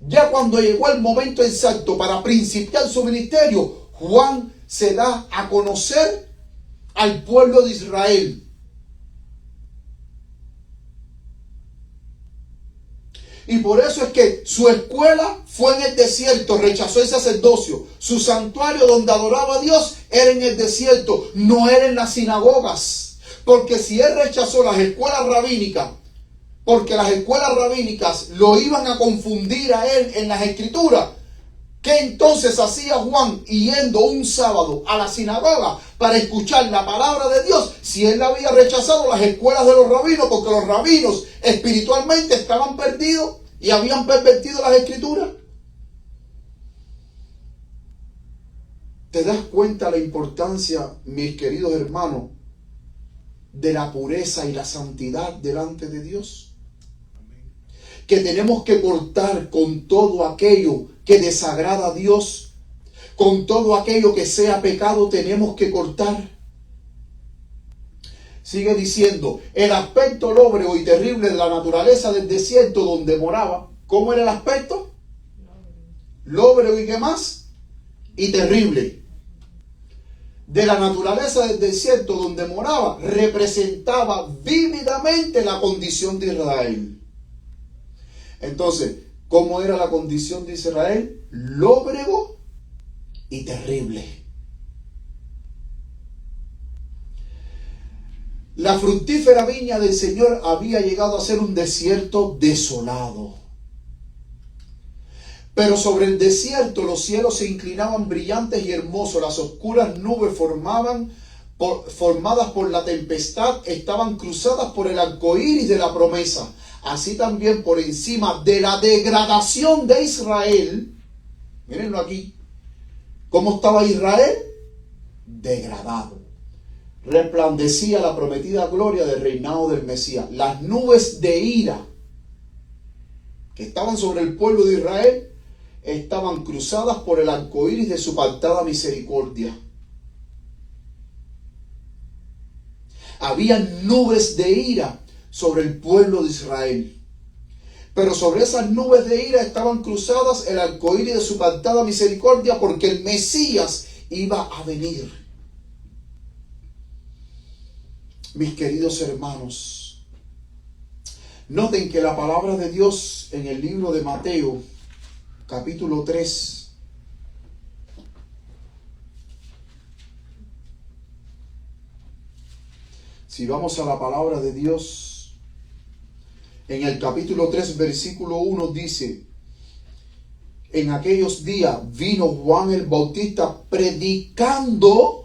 Ya cuando llegó el momento exacto para principiar su ministerio, Juan se da a conocer al pueblo de Israel. Y por eso es que su escuela fue en el desierto, rechazó el sacerdocio. Su santuario donde adoraba a Dios era en el desierto, no era en las sinagogas. Porque si él rechazó las escuelas rabínicas, porque las escuelas rabínicas lo iban a confundir a él en las escrituras, ¿qué entonces hacía Juan yendo un sábado a la sinagoga para escuchar la palabra de Dios si él había rechazado las escuelas de los rabinos? Porque los rabinos espiritualmente estaban perdidos y habían pervertido las escrituras. ¿Te das cuenta la importancia, mis queridos hermanos, de la pureza y la santidad delante de Dios? Que tenemos que cortar con todo aquello que desagrada a Dios, con todo aquello que sea pecado, tenemos que cortar. Sigue diciendo, el aspecto lóbrego y terrible de la naturaleza del desierto donde moraba. ¿Cómo era el aspecto? Lóbrego y qué más? Y terrible. De la naturaleza del desierto donde moraba, representaba vívidamente la condición de Israel. Entonces, ¿cómo era la condición de Israel? Lóbrego y terrible. La fructífera viña del Señor había llegado a ser un desierto desolado. Pero sobre el desierto los cielos se inclinaban brillantes y hermosos. Las oscuras nubes formadas por la tempestad estaban cruzadas por el arco iris de la promesa. Así también por encima de la degradación de Israel, mírenlo aquí, ¿cómo estaba Israel? Degradado. Resplandecía la prometida gloria del reinado del Mesías. Las nubes de ira que estaban sobre el pueblo de Israel estaban cruzadas por el arco iris de su pactada misericordia. Había nubes de ira sobre el pueblo de Israel. Pero sobre esas nubes de ira estaban cruzadas el arco iris de su pactada misericordia, porque el Mesías iba a venir. Mis queridos hermanos, noten que la palabra de Dios en el libro de Mateo, capítulo 3, si vamos a la palabra de Dios, en el capítulo 3, versículo 1 dice, en aquellos días vino Juan el Bautista predicando.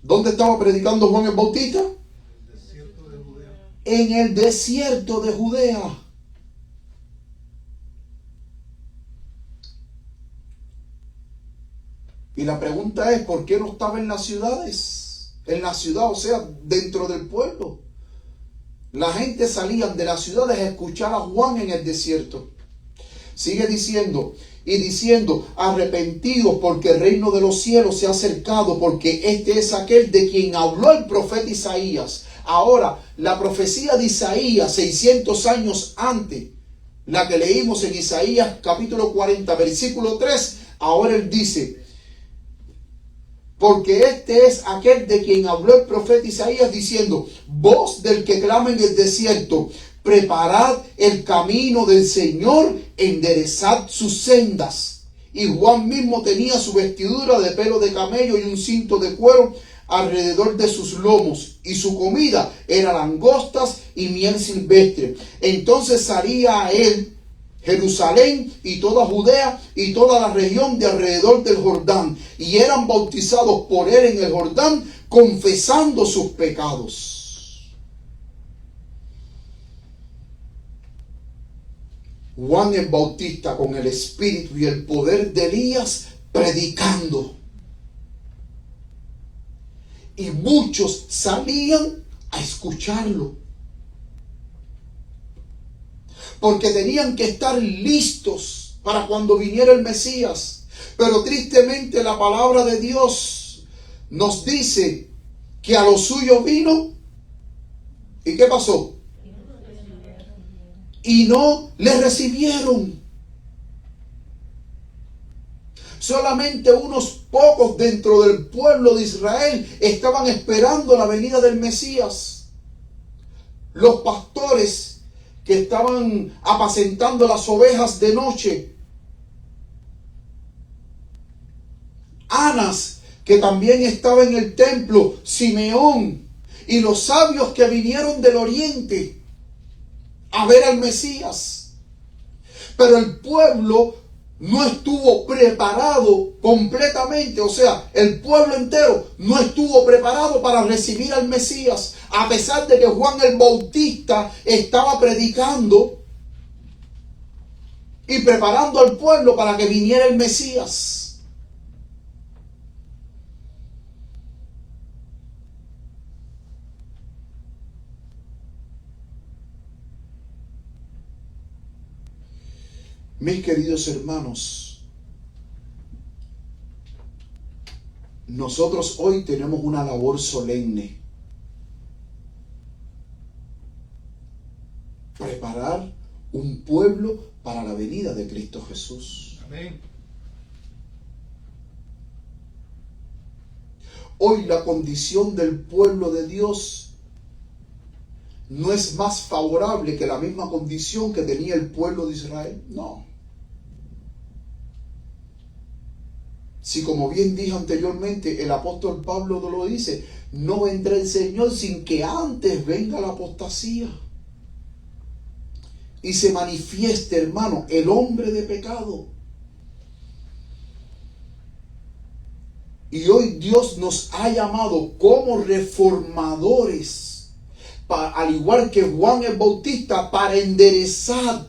¿Dónde estaba predicando Juan el Bautista? En el desierto de Judea. Y la pregunta es, ¿por qué no estaba en las ciudades? En la ciudad, o sea, dentro del pueblo. La gente salía de las ciudades a escuchar a Juan en el desierto. Sigue diciendo, y diciendo, arrepentidos porque el reino de los cielos se ha acercado, porque este es aquel de quien habló el profeta Isaías. Ahora, la profecía de Isaías, 600 años antes, la que leímos en Isaías capítulo 40, versículo 3, ahora él dice, porque este es aquel de quien habló el profeta Isaías diciendo, voz del que clama en el desierto, preparad el camino del Señor, enderezad sus sendas. Y Juan mismo tenía su vestidura de pelo de camello y un cinto de cuero alrededor de sus lomos, y su comida era langostas y miel silvestre. Entonces salía a él Jerusalén y toda Judea y toda la región de alrededor del Jordán, y eran bautizados por él en el Jordán, confesando sus pecados. Juan el Bautista, con el espíritu y el poder de Elías, predicando. Y muchos salían a escucharlo, porque tenían que estar listos para cuando viniera el Mesías. Pero tristemente la palabra de Dios nos dice que a los suyos vino, ¿y qué pasó? Y no le recibieron. Solamente unos pocos dentro del pueblo de Israel estaban esperando la venida del Mesías. Los pastores que estaban apacentando las ovejas de noche. Anas, que también estaba en el templo. Simeón y los sabios que vinieron del oriente a ver al Mesías. Pero el pueblo no estuvo preparado completamente, o sea, el pueblo entero no estuvo preparado para recibir al Mesías, a pesar de que Juan el Bautista estaba predicando y preparando al pueblo para que viniera el Mesías. Mis queridos hermanos, nosotros hoy tenemos una labor solemne. Preparar un pueblo para la venida de Cristo Jesús. Amén. Hoy la condición del pueblo de Dios no es más favorable que la misma condición que tenía el pueblo de Israel. No. Si, como bien dije anteriormente, el apóstol Pablo lo dice, no vendrá el Señor sin que antes venga la apostasía y se manifieste, hermano, el hombre de pecado. Y hoy Dios nos ha llamado como reformadores, al igual que Juan el Bautista, para enderezar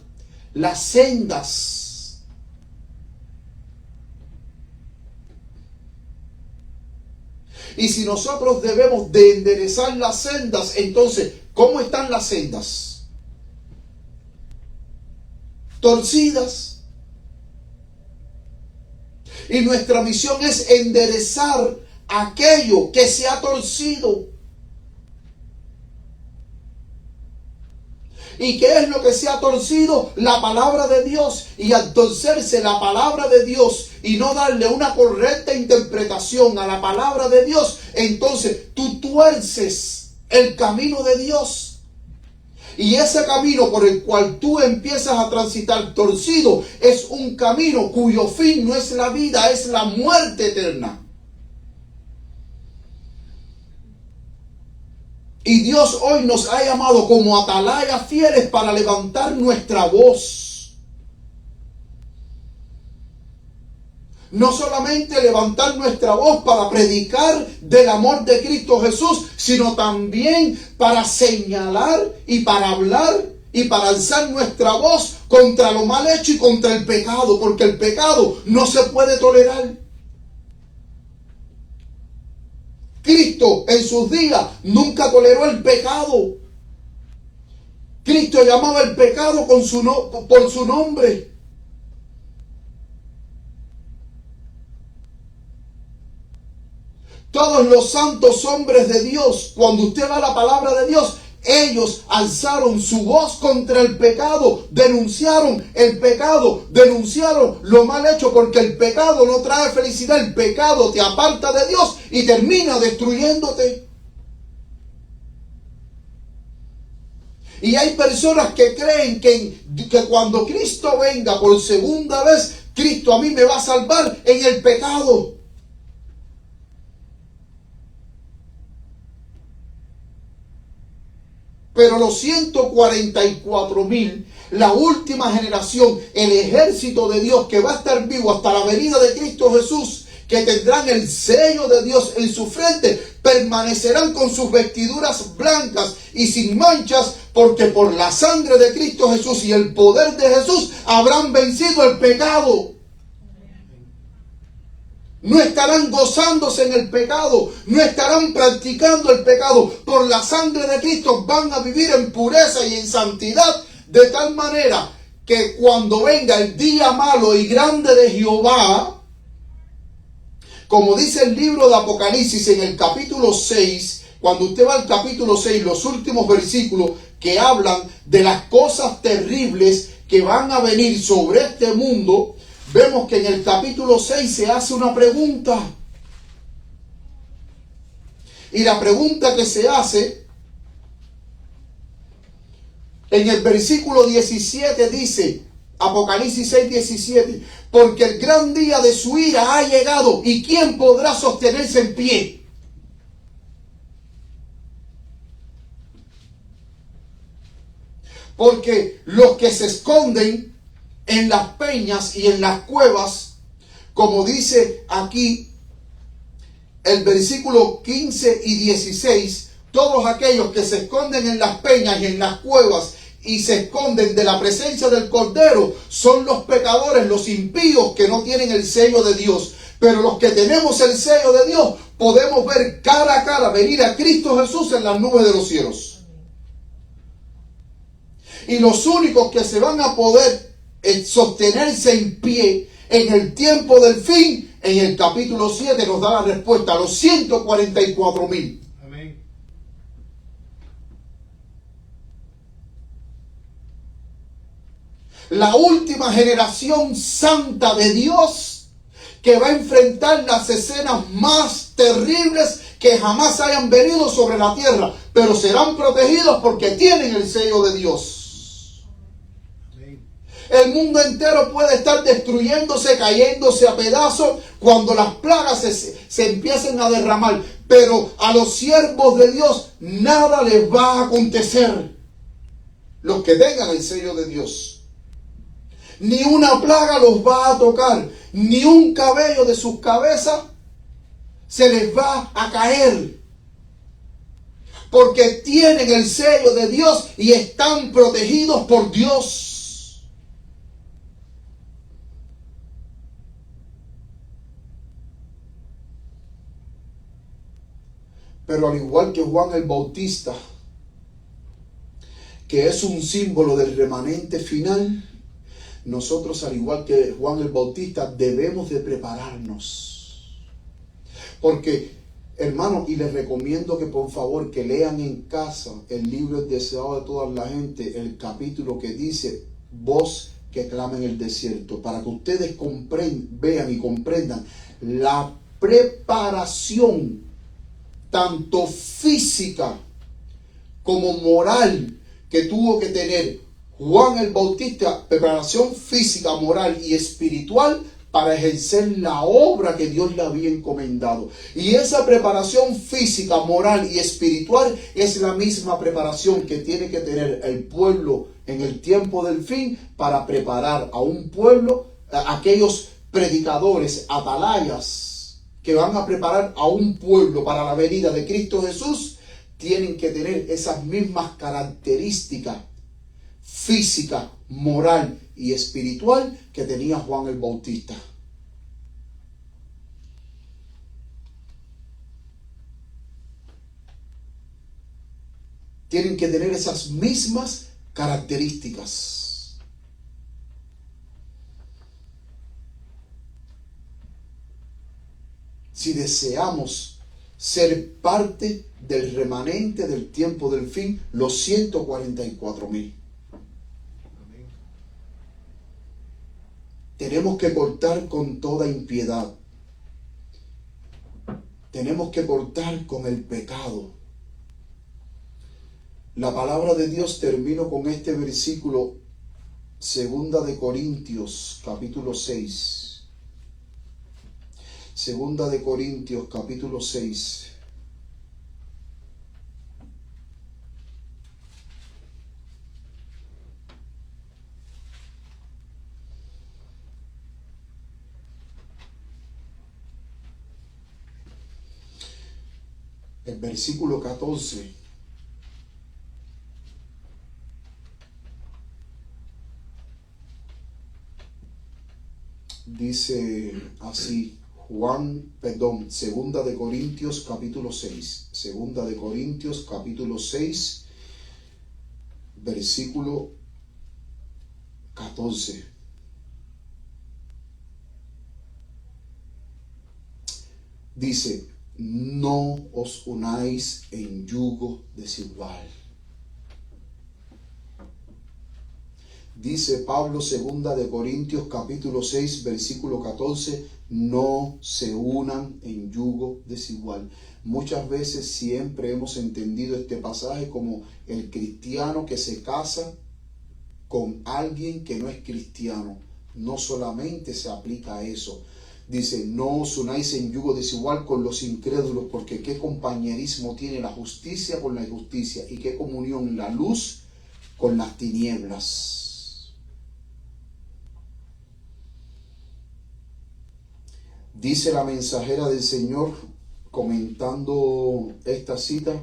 las sendas. Y si nosotros debemos de enderezar las sendas, entonces, ¿cómo están las sendas? Torcidas. Y nuestra misión es enderezar aquello que se ha torcido. ¿Y qué es lo que se ha torcido? La palabra de Dios. Y al torcerse la palabra de Dios y no darle una correcta interpretación a la palabra de Dios, entonces tú tuerces el camino de Dios. Y ese camino por el cual tú empiezas a transitar torcido es un camino cuyo fin no es la vida, es la muerte eterna. Y Dios hoy nos ha llamado como atalayas fieles para levantar nuestra voz. No solamente levantar nuestra voz para predicar del amor de Cristo Jesús, sino también para señalar y para hablar y para alzar nuestra voz contra lo mal hecho y contra el pecado, porque el pecado no se puede tolerar. Cristo en sus días nunca toleró el pecado. Cristo llamaba el pecado por su nombre. Todos los santos hombres de Dios, cuando usted va a la palabra de Dios, ellos alzaron su voz contra el pecado, denunciaron el pecado, denunciaron lo mal hecho, porque el pecado no trae felicidad, el pecado te aparta de Dios y termina destruyéndote. Y hay personas que creen que cuando Cristo venga por segunda vez, Cristo a mí me va a salvar en el pecado. Pero los 144,000, la última generación, el ejército de Dios que va a estar vivo hasta la venida de Cristo Jesús, que tendrán el sello de Dios en su frente, permanecerán con sus vestiduras blancas y sin manchas, porque por la sangre de Cristo Jesús y el poder de Jesús habrán vencido el pecado. No estarán gozándose en el pecado, no estarán practicando el pecado. Por la sangre de Cristo van a vivir en pureza y en santidad, de tal manera que cuando venga el día malo y grande de Jehová, como dice el libro de Apocalipsis en el capítulo 6, cuando usted va al capítulo 6, los últimos versículos que hablan de las cosas terribles que van a venir sobre este mundo, vemos que en el capítulo 6 se hace una pregunta. Y la pregunta que se hace en el versículo 17 dice, Apocalipsis 6, 17, porque el gran día de su ira ha llegado, ¿y quién podrá sostenerse en pie? Porque los que se esconden en las peñas y en las cuevas, como dice aquí el versículo 15 y 16, todos aquellos que se esconden en las peñas y en las cuevas y se esconden de la presencia del Cordero, son los pecadores, los impíos que no tienen el sello de Dios. Pero los que tenemos el sello de Dios, podemos ver cara a cara venir a Cristo Jesús en las nubes de los cielos. Y los únicos que se van a poder sostenerse en pie en el tiempo del fin, en el capítulo 7 nos da la respuesta, a los 144,000. Amén. La última generación santa de Dios, que va a enfrentar las escenas más terribles que jamás hayan venido sobre la tierra, pero serán protegidos porque tienen el sello de Dios. El mundo entero puede estar destruyéndose, cayéndose a pedazos cuando las plagas se empiecen a derramar. Pero a los siervos de Dios nada les va a acontecer. Los que tengan el sello de Dios. Ni una plaga los va a tocar. Ni un cabello de sus cabezas se les va a caer. Porque tienen el sello de Dios y están protegidos por Dios. Pero al igual que Juan el Bautista, que es un símbolo del remanente final, nosotros al igual que Juan el Bautista debemos de prepararnos. Porque, hermano, y les recomiendo que por favor que lean en casa el libro El deseado de toda la gente, el capítulo que dice voz que clama en el desierto, para que ustedes vean y comprendan la preparación tanto física como moral que tuvo que tener Juan el Bautista, preparación física, moral y espiritual para ejercer la obra que Dios le había encomendado. Y esa preparación física, moral y espiritual es la misma preparación que tiene que tener el pueblo en el tiempo del fin para preparar a un pueblo, a aquellos predicadores, atalayas, que van a preparar a un pueblo para la venida de Cristo Jesús, tienen que tener esas mismas características física, moral y espiritual que tenía Juan el Bautista. tienen que tener esas mismas características. Si deseamos ser parte del remanente del tiempo del fin, los 144,000. Tenemos que cortar con toda impiedad. Tenemos que cortar con el pecado. La palabra de Dios, termino con este versículo, 2 de Corintios, capítulo 6. 2 de Corintios, capítulo 6. El versículo 14 dice así, 2 de Corintios capítulo 6, 2 de Corintios capítulo 6, versículo 14. Dice, no os unáis en yugo desigual. Dice Pablo, 2 de Corintios capítulo 6, versículo 14, no se unan en yugo desigual. Muchas veces siempre hemos entendido este pasaje como el cristiano que se casa con alguien que no es cristiano. No solamente se aplica a eso. Dice, no os unáis en yugo desigual con los incrédulos, porque qué compañerismo tiene la justicia con la injusticia, y qué comunión la luz con las tinieblas. Dice la mensajera del Señor, comentando esta cita,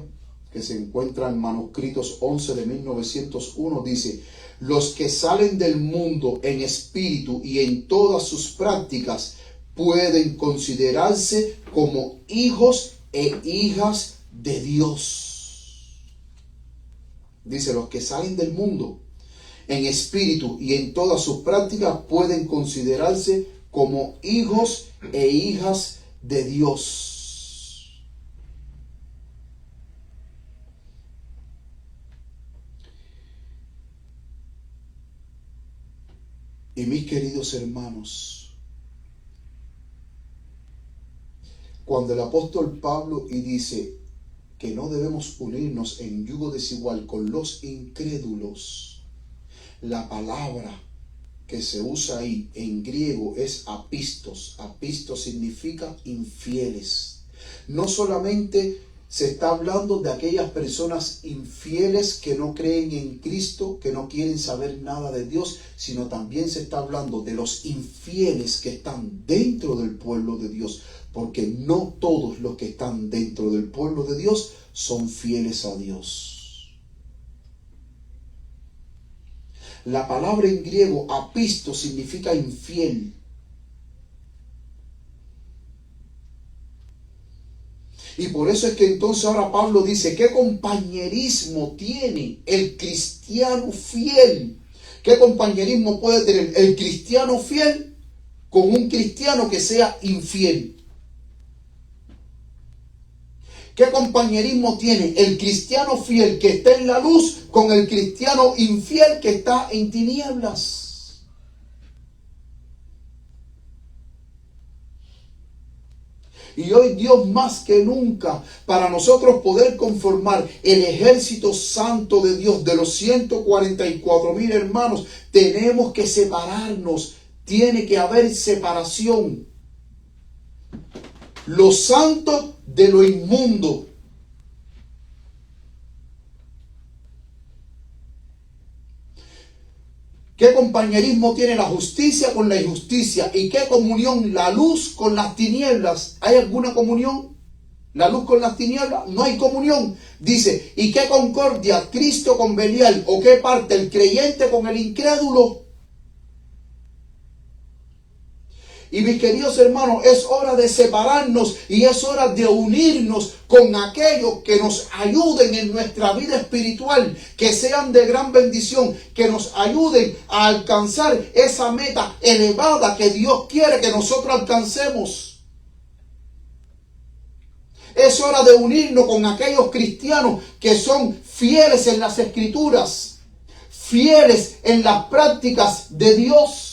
que se encuentra en Manuscritos 11 de 1901, dice, los que salen del mundo en espíritu y en todas sus prácticas pueden considerarse como hijos e hijas de Dios. Dice, los que salen del mundo en espíritu y en todas sus prácticas pueden considerarse como hijos e hijas de Dios. Y mis queridos hermanos, cuando el apóstol Pablo y dice que no debemos unirnos en yugo desigual con los incrédulos, la palabra que se usa ahí en griego es apistos. Apistos significa infieles. No solamente se está hablando de aquellas personas infieles que no creen en Cristo, que no quieren saber nada de Dios, sino también se está hablando de los infieles que están dentro del pueblo de Dios, porque no todos los que están dentro del pueblo de Dios son fieles a Dios. La palabra en griego apisto significa infiel. Y por eso es que entonces ahora Pablo dice, ¿qué compañerismo tiene el cristiano fiel? ¿Qué compañerismo puede tener el cristiano fiel con un cristiano que sea infiel? ¿Qué compañerismo tiene el cristiano fiel que está en la luz con el cristiano infiel que está en tinieblas? Y hoy Dios más que nunca, para nosotros poder conformar el ejército santo de Dios de los 144,000 hermanos, tenemos que separarnos. Tiene que haber separación. Lo santo de lo inmundo. ¿Qué compañerismo tiene la justicia con la injusticia? ¿Y qué comunión la luz con las tinieblas? ¿Hay alguna comunión? ¿La luz con las tinieblas? No hay comunión. Dice, ¿y qué concordia Cristo con Belial? ¿O qué parte el creyente con el incrédulo? Y mis queridos hermanos, es hora de separarnos y es hora de unirnos con aquellos que nos ayuden en nuestra vida espiritual, que sean de gran bendición, que nos ayuden a alcanzar esa meta elevada que Dios quiere que nosotros alcancemos. Es hora de unirnos con aquellos cristianos que son fieles en las Escrituras, fieles en las prácticas de Dios.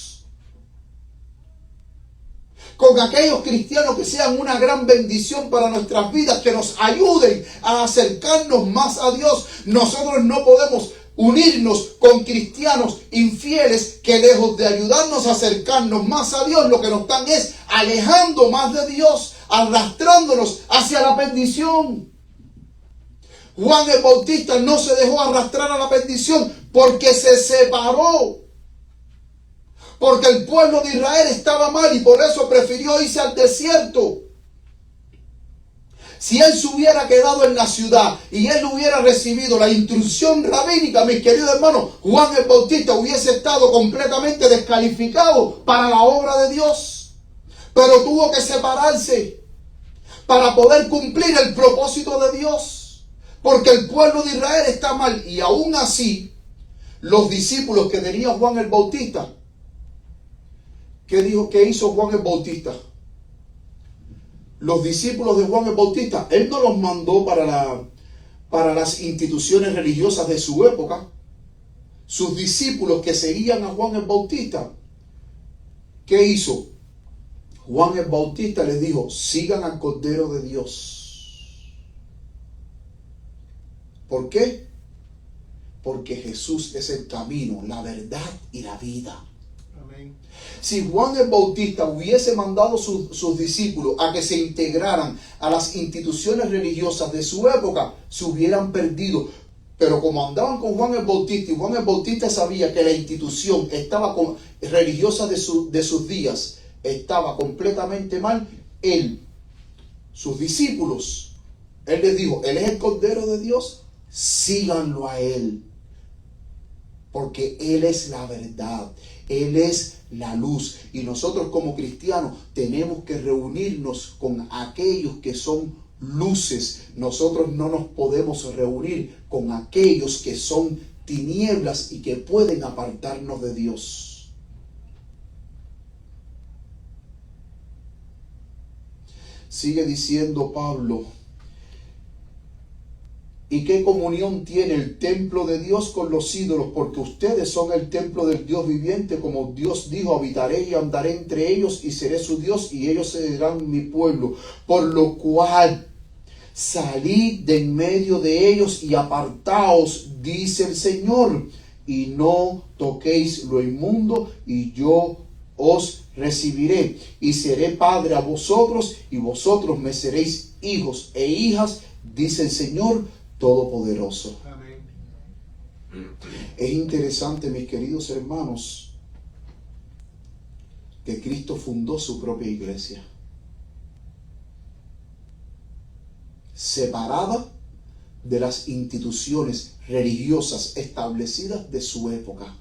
Con aquellos cristianos que sean una gran bendición para nuestras vidas, que nos ayuden a acercarnos más a Dios. Nosotros no podemos unirnos con cristianos infieles que lejos de ayudarnos a acercarnos más a Dios, lo que nos están es alejando más de Dios, arrastrándonos hacia la perdición. Juan el Bautista no se dejó arrastrar a la perdición porque se separó. Porque el pueblo de Israel estaba mal y por eso prefirió irse al desierto. Si él se hubiera quedado en la ciudad y él hubiera recibido la instrucción rabínica, mis queridos hermanos, Juan el Bautista hubiese estado completamente descalificado para la obra de Dios. Pero tuvo que separarse para poder cumplir el propósito de Dios. Porque el pueblo de Israel está mal y aún así, los discípulos que tenía Juan el Bautista, ¿qué hizo Juan el Bautista? Los discípulos de Juan el Bautista, él no los mandó para las instituciones religiosas de su época. Sus discípulos que seguían a Juan el Bautista, ¿qué hizo? Juan el Bautista les dijo, sigan al Cordero de Dios. ¿Por qué? Porque Jesús es el camino, la verdad y la vida. Si Juan el Bautista hubiese mandado sus discípulos a que se integraran a las instituciones religiosas de su época, se hubieran perdido. Pero como andaban con Juan el Bautista y Juan el Bautista sabía que la institución religiosa de sus días estaba completamente mal, sus discípulos, él les dijo, él es el Cordero de Dios, síganlo a él. Porque él es la verdad, él es la luz. Y nosotros como cristianos tenemos que reunirnos con aquellos que son luces. Nosotros no nos podemos reunir con aquellos que son tinieblas y que pueden apartarnos de Dios. Sigue diciendo Pablo, ¿y qué comunión tiene el templo de Dios con los ídolos? Porque ustedes son el templo del Dios viviente, como Dios dijo, habitaré y andaré entre ellos y seré su Dios y ellos serán mi pueblo. Por lo cual, salid de en medio de ellos y apartaos, dice el Señor, y no toquéis lo inmundo, y yo os recibiré, y seré padre a vosotros, y vosotros me seréis hijos e hijas, dice el Señor Todopoderoso. Amén. Es interesante, mis queridos hermanos, que Cristo fundó su propia iglesia, separada de las instituciones religiosas establecidas de su época.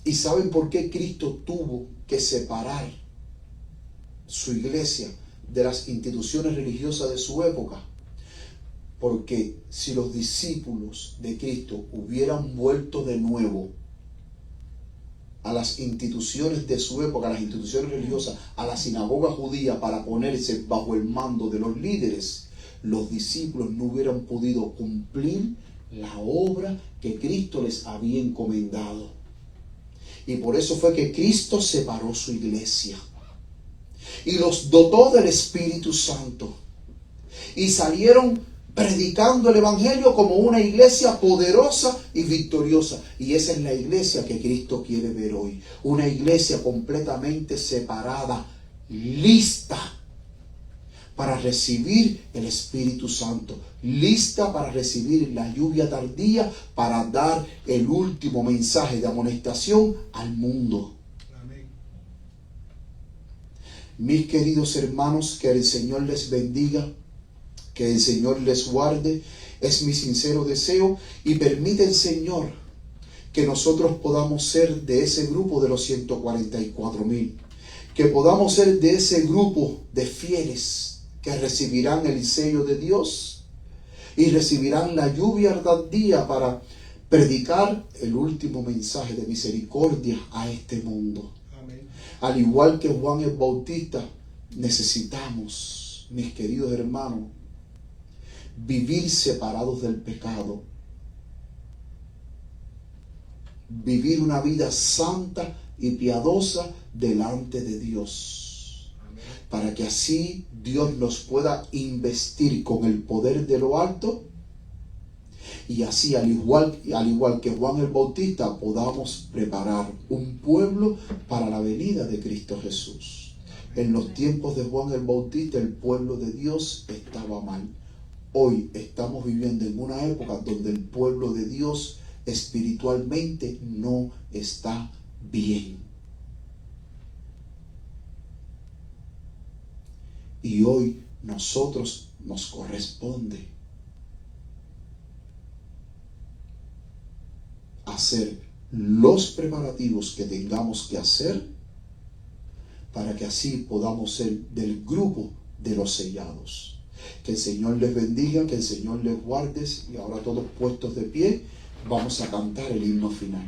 ¿Y saben por qué Cristo tuvo que separar su iglesia de las instituciones religiosas de su época? Porque si los discípulos de Cristo hubieran vuelto de nuevo a las instituciones de su época, a las instituciones religiosas, a la sinagoga judía para ponerse bajo el mando de los líderes, los discípulos no hubieran podido cumplir la obra que Cristo les había encomendado. Y por eso fue que Cristo separó su iglesia y los dotó del Espíritu Santo. Y salieron predicando el Evangelio como una iglesia poderosa y victoriosa. Y esa es la iglesia que Cristo quiere ver hoy. Una iglesia completamente separada, lista para recibir el Espíritu Santo. Lista para recibir la lluvia tardía, para dar el último mensaje de amonestación al mundo. Mis queridos hermanos, que el Señor les bendiga, que el Señor les guarde, es mi sincero deseo, y permite el Señor que nosotros podamos ser de ese grupo de los 144,000, que podamos ser de ese grupo de fieles que recibirán el sello de Dios y recibirán la lluvia ardía para predicar el último mensaje de misericordia a este mundo. Amén. Al igual que Juan el Bautista, necesitamos, mis queridos hermanos, vivir separados del pecado, vivir una vida santa y piadosa delante de Dios, para que así Dios nos pueda investir con el poder de lo alto, y así al igual que Juan el Bautista podamos preparar un pueblo para la venida de Cristo Jesús. En los tiempos de Juan el Bautista el pueblo de Dios estaba mal. Hoy estamos viviendo en una época donde el pueblo de Dios espiritualmente no está bien. Y hoy nosotros nos corresponde hacer los preparativos que tengamos que hacer para que así podamos ser del grupo de los sellados. Que el Señor les bendiga, que el Señor les guarde, y ahora todos puestos de pie vamos a cantar el himno final.